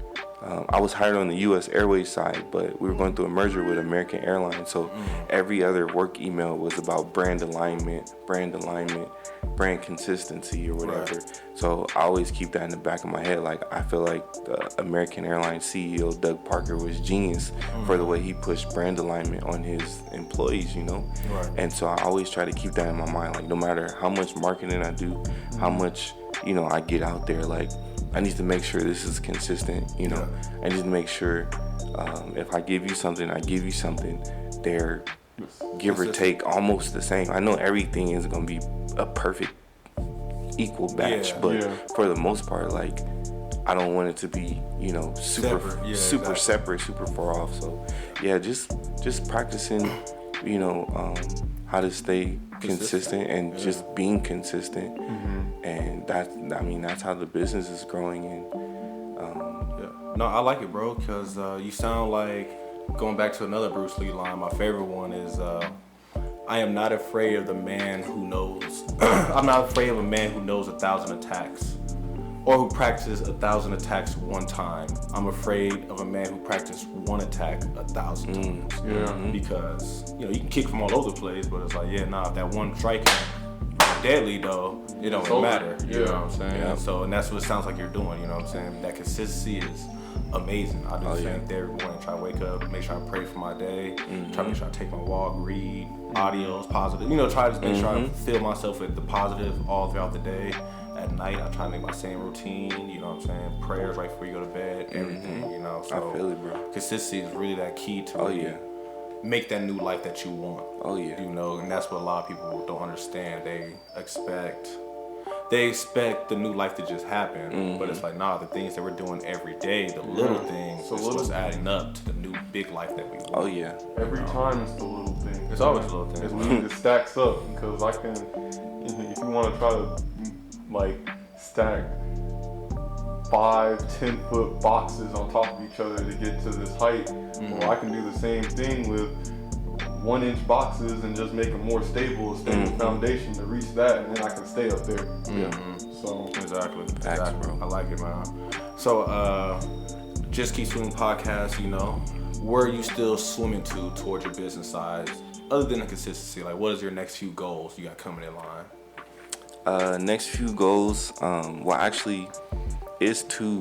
I was hired on the U.S. Airways side, but we were going through a merger with American Airlines. So every other work email was about brand alignment, brand consistency, or whatever. Right. So I always keep that in the back of my head. Like, I feel like the American Airlines CEO, Doug Parker, was genius for the way he pushed brand alignment on his employees, you know? Right. And so I always try to keep that in my mind. Like, no matter how much marketing I do, how much, you know, I get out there, like, I need to make sure this is consistent, you know. Yeah. I need to make sure if I give you something, they're give or take almost the same. I know everything is going to be a perfect equal batch, but for the most part, like, I don't want it to be, you know, super separate, super far off. So yeah, just practicing, you know, how to stay consistent and just being consistent. And that's how the business is growing. And no, I like it, bro, because you sound like, going back to another Bruce Lee line, my favorite one is, I am not afraid of the man who knows. I'm not afraid of a man who knows 1,000 attacks, or who practices 1,000 attacks one time. I'm afraid of a man who practices one attack 1,000 times. Yeah. Because, you know, you can kick from all over the place, but it's like, if that one strike deadly though, it don't really matter. You know what I'm saying? Yeah. So, and that's what it sounds like you're doing. You know what I'm saying? That consistency is amazing. I do the same thing every morning. Try to wake up, make sure I pray for my day. Try to make sure I take my walk, read audios, positive. You know, try to make sure I fill myself with the positive all throughout the day. At night, I try to make my same routine. You know what I'm saying? Prayers right before you go to bed. Everything. You know. So I feel it, bro. Consistency is really that key to make that new life that you want. You know, and that's what a lot of people don't understand. They expect the new life to just happen, but it's like, nah, the things that we're doing every day, the little things, is what's adding up to the new big life that we want. Every time it's the little things. It's always the little things. It's when it stacks up, because I can, if you want to try to like stack 5-10 foot boxes on top of each other to get to this height, well, I can do the same thing with 1-inch boxes and just make a more stable foundation to reach that, and then I can stay up there. So exactly, bro. I like it, man. So Just Keep Swimming podcast, you know, where are you still swimming towards your business side, other than the consistency? Like, what is your next few goals you got coming in line? Next few goals, actually, is to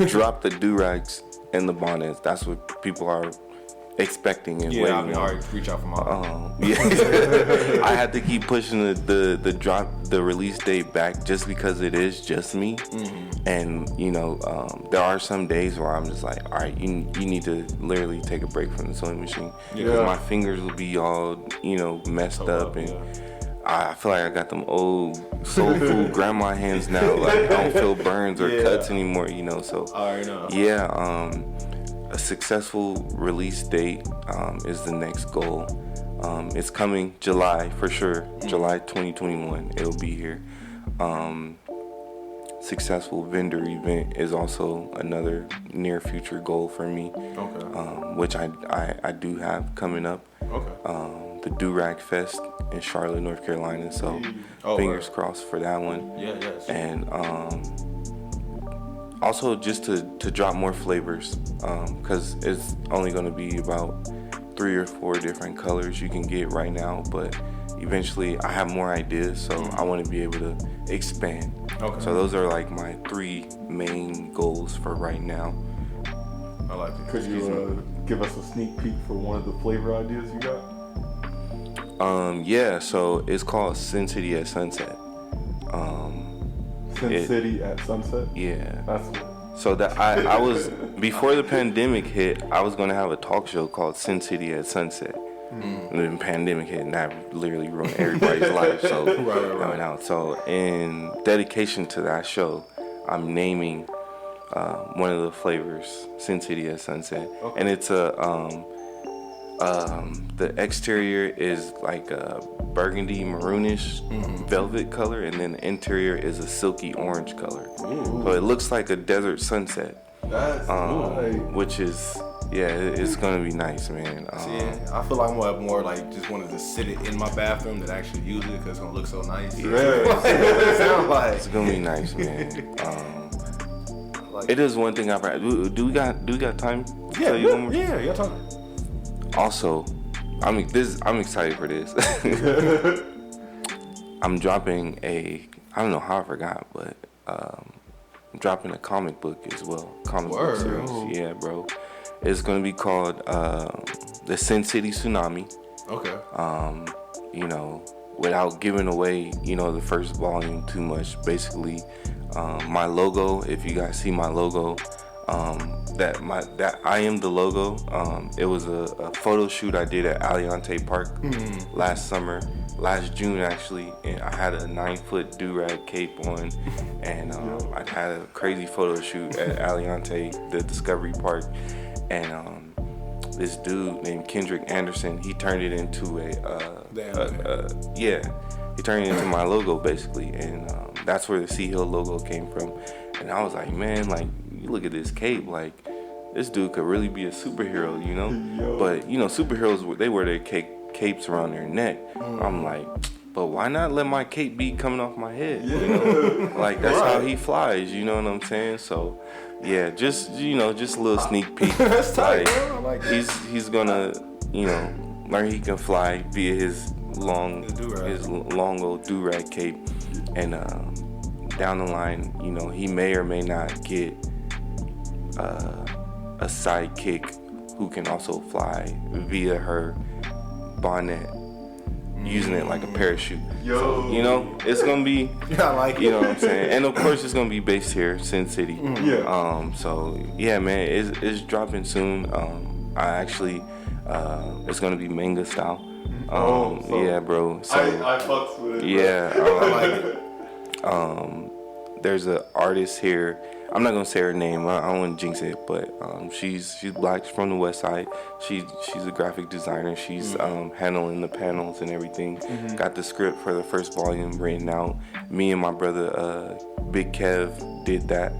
drop the do-rags and the bonnets. That's what people are expecting and waiting on. Already reach out for my I had to keep pushing the release date back just because it is just me. And you know, there are some days where I'm just like, all right, you need to literally take a break from the sewing machine, because my fingers will be all, you know, messed up, and I feel like I got them old soul food grandma hands now. Like, I don't feel burns or cuts anymore, you know. So a successful release date is the next goal. It's coming July for sure. July 2021, it'll be here. Successful vendor event is also another near future goal for me, which I do have coming up. The Do-Rag Fest in Charlotte, North Carolina. So fingers crossed for that one. And also just to drop more flavors, because it's only going to be about 3 or 4 different colors you can get right now, but eventually I have more ideas, so I want to be able to expand. So those are like my 3 main goals for right now. I like it. Could you give us a sneak peek for one of the flavor ideas you got? So it's called Sin City at Sunset. Sin City at Sunset? Yeah. That's what. So that I was, before the pandemic hit, I was gonna have a talk show called Sin City at Sunset. And then the pandemic hit, and that literally ruined everybody's life. So coming out. So in dedication to that show, I'm naming one of the flavors Sin City at Sunset, and it's the exterior is like a burgundy maroonish velvet color, and then the interior is a silky orange color. So it looks like a desert sunset, That's which is Yeah, it's gonna be nice, man. I feel like I'm gonna have more like just wanted to sit it in my bathroom than actually use it because it's gonna look so nice. Yeah. Sound like It's gonna be nice, man. like It is one thing I've do we got time? to tell you one more? yeah, you got time. Also, I'm excited for this. I'm dropping I don't know how I forgot, but I'm dropping a comic book as well. Comic book series. Yeah, bro. It's gonna be called the Sin City Tsunami. Okay. You know, without giving away, you know, the first volume too much. Basically, my logo. If you guys see my logo, that I am the logo. It was a photo shoot I did at Aliante Park last June actually, and I had a 9-foot do-rag cape on, and I had a crazy photo shoot at Aliante, the Discovery Park, and this dude named Kendrick Anderson, he turned it into he turned it into my logo basically, and that's where the Sea Hill logo came from. And I was like, man, like, you look at this cape, like, this dude could really be a superhero, you know? Yo. But, you know, superheroes, they wear their capes around their neck. I'm like, but why not let my cape be coming off my head, you know? Like, that's how he flies, you know what I'm saying? So, yeah, just, you know, just a little sneak peek. That's tight, Like, bro. I like that. he's gonna, you know, learn he can fly via his long old do-rag cape, and down the line, you know, he may or may not get a sidekick who can also fly via her bonnet, using it like a parachute. Yo. So, you know, it's gonna be, I like it. you know what I'm saying, and of course it's gonna be based here, Sin City. Yeah. So yeah, man, it's dropping soon. I actually, it's gonna be manga style. So Yeah, bro. So I fucks with it. yeah, I like it. there's an artist here. I'm not gonna say her name. I don't want to jinx it, but she's black. She's from the West Side. She's a graphic designer. She's handling the panels and everything. Got the script for the first volume written out. Me and my brother Big Kev did that.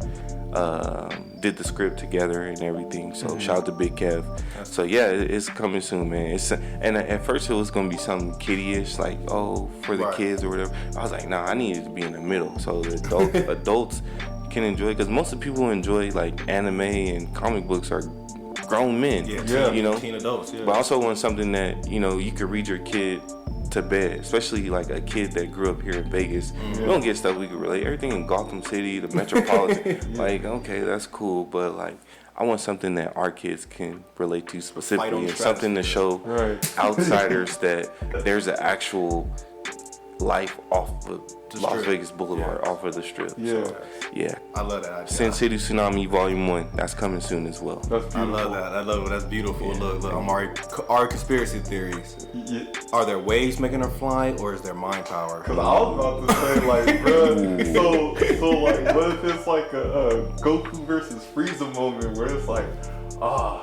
Did the script together and everything. So shout out to Big Kev. So yeah, it's coming soon, man. And at first it was gonna be something kiddie-ish, like for the kids or whatever. I was like, nah, I need it to be in the middle so the adults can enjoy, because most of the people who enjoy like anime and comic books are grown men. Yeah. You know. Teen adults. Yeah. But I also want something that, you know, you could read your kid to bed, especially like a kid that grew up here in Vegas. We don't get stuff we can relate. Everything in Gotham City, the Metropolitan, like, okay, that's cool, but like, I want something that our kids can relate to specifically, and something to show outsiders that there's an actual life off of Las Vegas Boulevard, off of the strip. Yeah. So, yeah. I love that idea. Sin City Tsunami Volume 1, that's coming soon as well. That's beautiful. I love that. I love it. That's beautiful. Look, I'm already conspiracy theories. Yeah. Are there waves making her fly, or is there mind power? Cause I was about to say, like, bruh, so like, what if it's like a Goku versus Frieza moment where it's like, I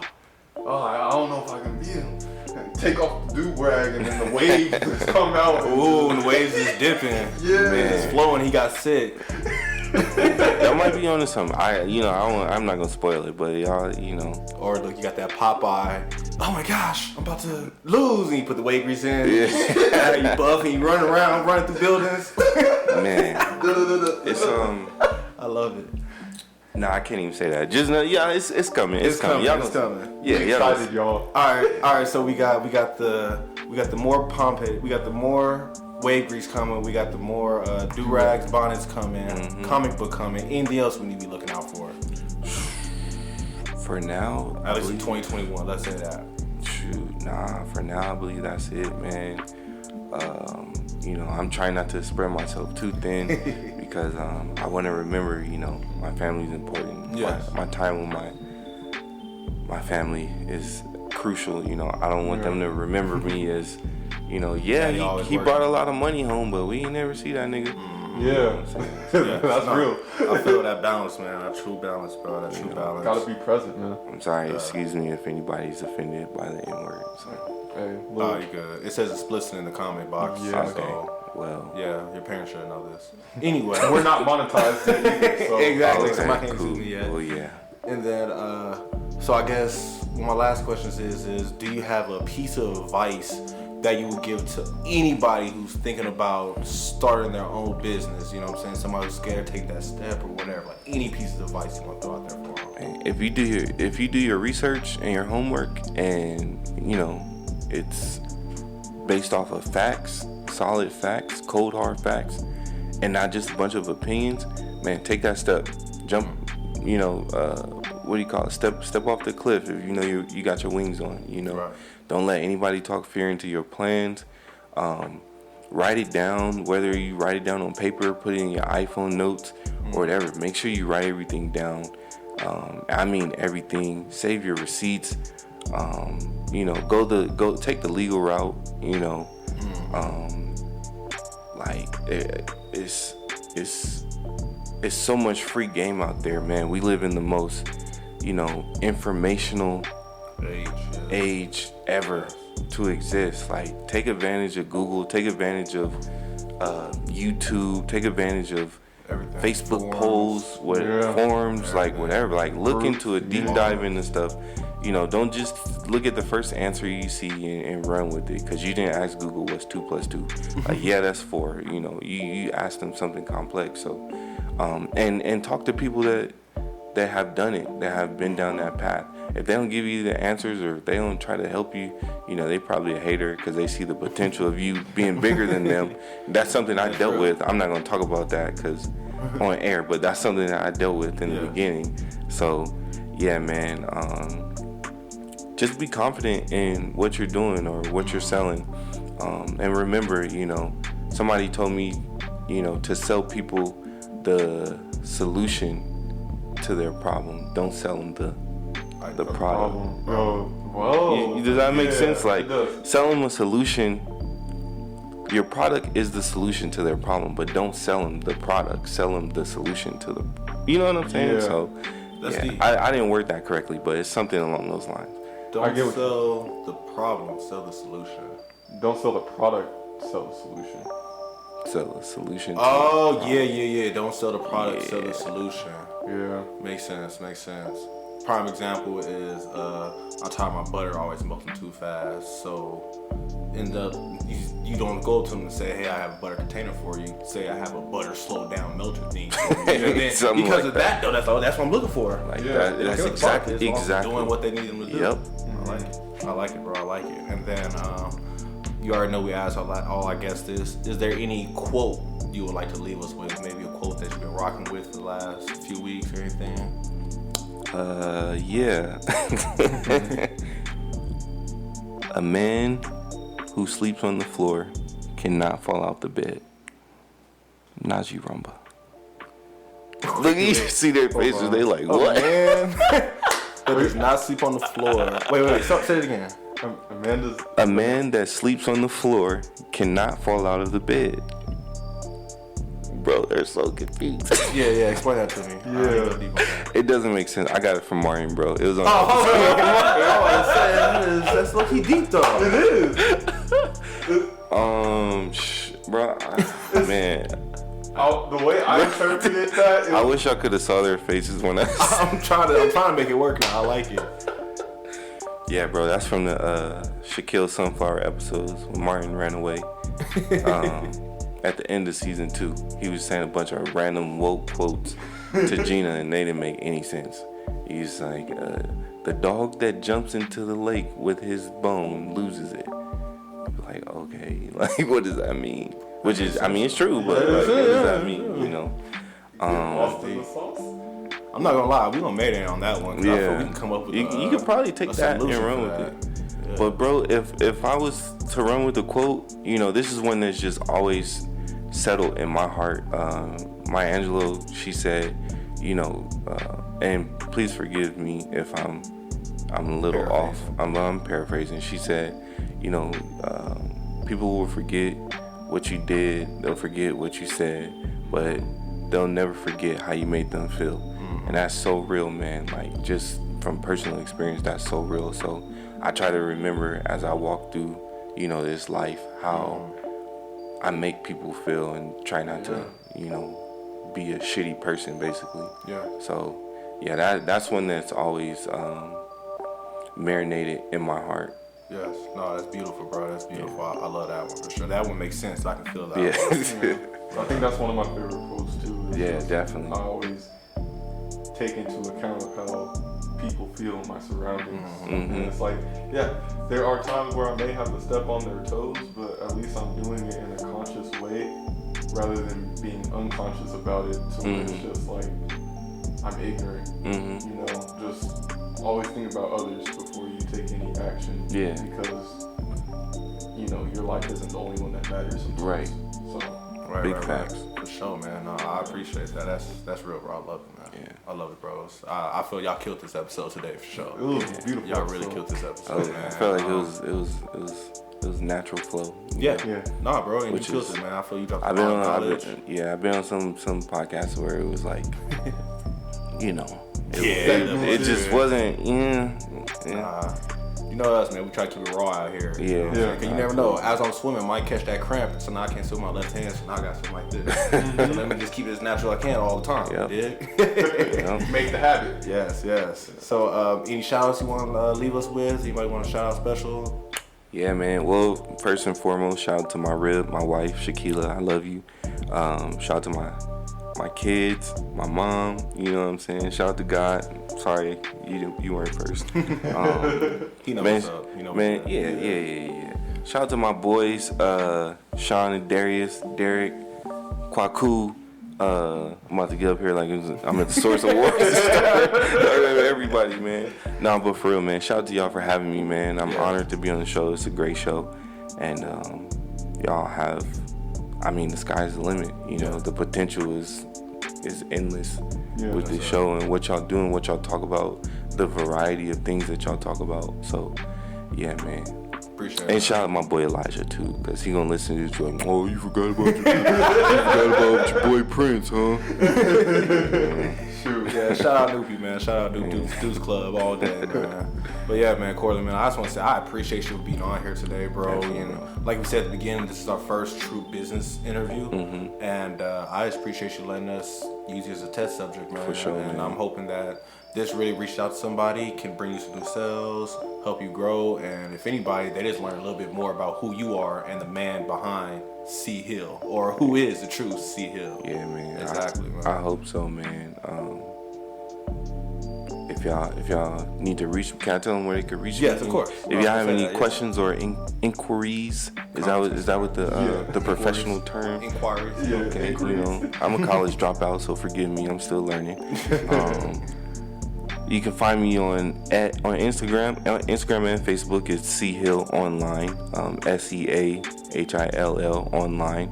don't know if I can beat him. And take off the do-rag and then the waves just come out. Ooh, and the waves is dipping. Yeah. Man, it's flowing. He got sick. That might be onto something. I'm not gonna spoil it, but y'all, you know. Or look, you got that Popeye. Oh my gosh, I'm about to lose. And you put the wave grease in. Yeah. You buff and you run around, running through buildings. Man, it's I love it. Nah, I can't even say that. Just know, yeah, it's coming. It's coming. Y'all It's gonna- coming. Yeah, Excited, y'all. All right. So we got the more pomade. We got the more wave grease coming. We got the more do rags, bonnets coming. Comic book coming. Anything else we need to be looking out for? For now, At least in 2021. Let's say that. For now, I believe that's it, man. You know, I'm trying not to spread myself too thin because I want to remember, you know, my family's important. Yes. My time with my family is crucial. You know, I don't want them to remember me as, you know, he brought a lot of money home, but we ain't never see that nigga. Yeah. That's real. I feel that balance, man. That true balance, bro. That true balance. Gotta be present, man. I'm sorry, excuse me if anybody's offended by the N-word. So. Hey, Oh, look. you good. It says explicit in the comment box. Yeah. Okay. So, Well. yeah, your parents should know this. Anyway. We're not monetized yet either, so. Exactly. Okay, Somebody can't cool. see me yet. Well, yeah. And then, so I guess my last question is do you have a piece of advice that you would give to anybody who's thinking about starting their own business? You know what I'm saying? Somebody who's scared to take that step or whatever. Like any piece of advice you want to throw out there for them. If you do your research and your homework, and it's based off of facts, solid facts, cold hard facts, and not just a bunch of opinions, man, take that step. Jump, what do you call it? Step off the cliff if you got your wings on. Right. Don't let anybody talk fear into your plans. Write it down, whether you write it down on paper, put it in your iPhone notes or whatever. Make sure you write everything down. I mean everything. Save your receipts. Go take the legal route. It's so much free game out there, man. We live in the most informational age ever to exist. Like, take advantage of Google, take advantage of YouTube, take advantage of everything. Facebook polls, forums, like whatever. Like, look into a deep dive into stuff. Don't just look at the first answer you see and run with it, because you didn't ask Google what's 2 + 2. Like, yeah, that's 4. You asked them something complex. So, and talk to people that have done it, that have been down that path. If they don't give you the answers, or if they don't try to help you, they probably a hater because they see the potential of you being bigger than them. That's something I dealt with. I'm not going to talk about that because on air, but that's something that I dealt with in the beginning. So, yeah, man, just be confident in what you're doing or what you're selling. And remember, somebody told me, to sell people the solution to their problem. Don't sell them the product. Whoa. Does that make sense? Like, sell them a solution. Your product is the solution to their problem, but don't sell them the product. Sell them the solution to the. You know what I'm saying? Yeah. So, I didn't word that correctly, but it's something along those lines. Don't sell the problem, sell the solution. Don't sell the product, sell the solution. Sell the solution. Yeah. Don't sell the product, sell the solution. Yeah. Makes sense. Prime example is I tire my butter always melting too fast. So end up you don't go to them and say, hey, I have a butter container for you. Say I have a butter slow down melting thing for you. Because like of that though, that's what I'm looking for. Like that's exactly doing what they need them to do. Yep. I like it, bro. I like it. And then you already know we asked all our guests this. Is there any quote you would like to leave us with? Maybe a quote that you've been rocking with for the last few weeks or anything? Yeah. A man who sleeps on the floor cannot fall out the bed. Najee Rumba. Look, you see their faces. They like, what? Man. That does not sleep on the floor. Wait. Say it again. A man that sleeps on the floor cannot fall out of the bed. Bro, they're so confused. Yeah, explain that to me. Yeah. It doesn't make sense. I got it from Martin, bro. It was on. That's low-key deep though. It is. Bro, man. The way I interpreted that, I wish I could have saw their faces when I'm trying to make it work now. I like it. Yeah, bro, that's from the Shaquille Sunflower episodes when Martin ran away. At the end of season 2, he was saying a bunch of random woke quotes to Gina, and they didn't make any sense. He's like, the dog that jumps into the lake with his bone loses it. Like, okay, like, what does that mean? Which is, I mean, it's true, but like, what does that mean? I'm not gonna lie, we gonna marinate on that one. Yeah, we can come up with. You could probably take that and run with it. Yeah. But bro, if I was to run with a quote, this is one that's just always settled in my heart. Maya Angelou, she said, and please forgive me if I'm a little off. I'm paraphrasing. She said, people will forget what you did, they'll forget what you said, but they'll never forget how you made them feel. And that's so real, man. Like, just from personal experience, that's so real. So I try to remember as I walk through, this life, how I make people feel, and try not to, be a shitty person, basically. Yeah. So, yeah, that's one that's always marinated in my heart. Yes. No, that's beautiful, bro. That's beautiful. I love that one for sure. That one makes sense. I can feel that. Yeah. I think that's one of my favorite quotes too. Yeah, definitely. I always take into account how people feel in my surroundings. And it's like, yeah, there are times where I may have to step on their toes, but at least I'm doing it in a conscious way rather than being unconscious about it. So it's just like I'm ignorant. You know, just always think about others before you take any action. Yeah. Because you know your life isn't the only one that matters sometimes. Right. So Big facts. For sure, man. No, I appreciate that. That's real, bro. I love it, man. Yeah. I love it, bro. I feel y'all killed this episode today for sure. it was beautiful. Y'all really killed this episode, man. I felt like it was natural flow. Yeah. Yeah. Nah, bro, and Which you killed is- it, man. I feel you dropped a I've been lot of on, knowledge. I've been on some podcasts where it was like, you know, Yeah, it just wasn't. You know us, man. We try to keep it raw out here. Yeah. Yeah. Cause you never know. As I'm swimming, I might catch that cramp, so now I can't swim my left hand, so now I got something like this. So let me just keep it as natural as I can all the time. Yep. Dig? Make the habit. Yes, yes. So, any shout outs you want to leave us with? Anybody want to shout out special? Yeah, man. Well, first and foremost, shout out to my rib, my wife, Shaquila. I love you. Shout out to my kids, my mom. You know what I'm saying? Shout out to God. Sorry, you weren't first. He knows Man, what's up. You know man, what's up. yeah. Shout out to my boys, Sean and Darius, Derek, Kwaku. I'm about to get up here like I'm at the Source Awards. Everybody, man. Nah, but for real, man. Shout out to y'all for having me, man. I'm honored to be on the show. It's a great show, and y'all have. I mean, the sky's the limit. You know, the potential is endless with this show and what y'all doing, what y'all talk about, the variety of things that y'all talk about. So, yeah, man. Appreciate it. And shout out my boy Elijah too, cause he gonna listen to this like, oh, you forgot about your boy Prince, huh? Shoot, yeah, shout out Doopy, man. Shout out Dudes Club all day, man. But yeah, man, Cortland, man, I just want to say I appreciate you being on here today, bro. You know, like we said at the beginning, this is our first true business interview, and I just appreciate you letting us use you as a test subject, man. For sure, and man. I'm hoping that this really reached out to somebody, can bring you some new sales, help you grow, and if anybody, they just learn a little bit more about who you are and the man behind C Hill, or who is the true C Hill. Yeah, man. Exactly, man. I hope so, man. If y'all need to reach, can I tell them where they could reach? Yes, me? of course. If y'all have any questions or inquiries, is that what the professional term? Inquiries. Yeah. Okay, you know, I'm a college dropout, so forgive me. I'm still learning. You can find me on Instagram. Instagram and Facebook is C Hill Online. SEAHILL Online.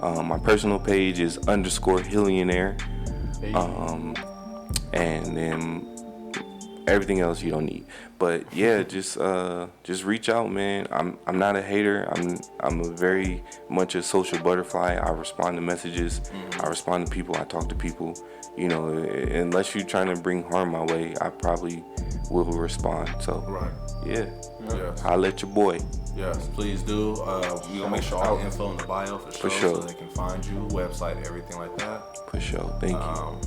My personal page is _Hillionaire. And then everything else you don't need. But yeah, just reach out, man. I'm not a hater. I'm a very much a social butterfly. I respond to messages. I respond to people. I talk to people. You know, unless you're trying to bring harm my way, I probably will respond. So Right. yeah, Yes. I'll let your boy. Yes, please do. We're gonna make sure all the info in the bio for sure, so they can find you, website, everything like that. For sure. Thank you.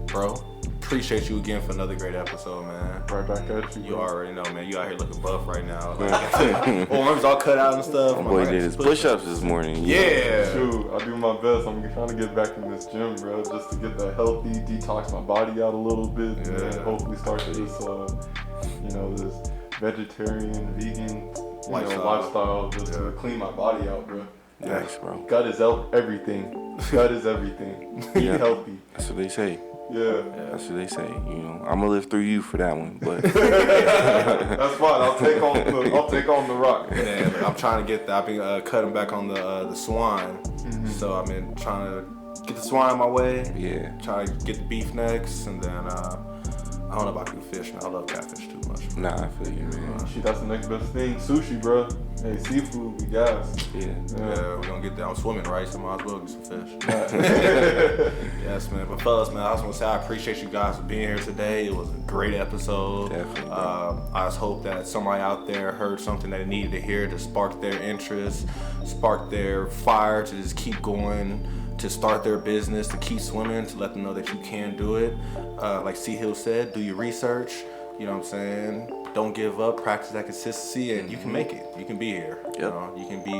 Bro, appreciate you again for another great episode, man. Right back at you. You already know, man. You out here looking buff right now. Like, arms all cut out and stuff. My boy did his push-ups this morning. Yeah. Shoot, I do my best. I'm trying to get back in this gym, bro, just to get that healthy, detox my body out a little bit, and then hopefully start this, this vegetarian, vegan lifestyle just to clean my body out, bro. Nice, bro. Gut is everything. Gut is everything. Eat healthy. That's what they say. Yeah. That's what they say. You know, I'm gonna live through you for that one, but That's fine. I'll take on the rock. Man, I'm trying to get that. I've been cutting back on the swine. So I've been trying to get the swine on my way. yeah. Try to get the beef next, and then I don't know about do fish. Man. I love catfish too much. Nah, I feel you, man. Shit, that's the next best thing. Sushi, bro. Hey, seafood, we gas. Yeah. Yeah, we're gonna get down swimming, right? So might as well get some fish. Yes, man. But fellas, man, I just want to say I appreciate you guys for being here today. It was a great episode. Definitely. I just hope that somebody out there heard something that they needed to hear to spark their interest, spark their fire to just keep going, to start their business, to keep swimming, to let them know that you can do it. Like C Hill said, do your research. You know what I'm saying? don't give up, practice that consistency, and you can make it. You can be here. Yep. You know, you can be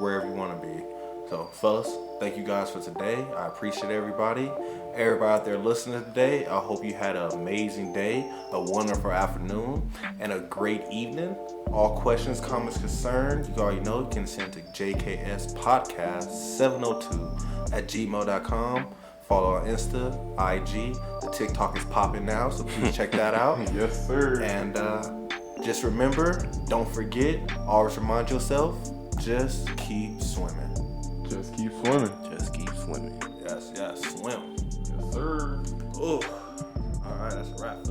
wherever you want to be. So, fellas, thank you guys for today. I appreciate everybody. Everybody out there listening today, I hope you had an amazing day, a wonderful afternoon, and a great evening. All questions, comments, concerns, you already know, you can send to jkspodcast702@gmail.com. Follow on Insta, IG. The TikTok is popping now, so please check that out. Yes, sir. And just remember, don't forget, always remind yourself, just keep swimming. Just keep swimming. Just keep swimming. Yes, swim. Yes, sir. Ooh. All right, that's a wrap.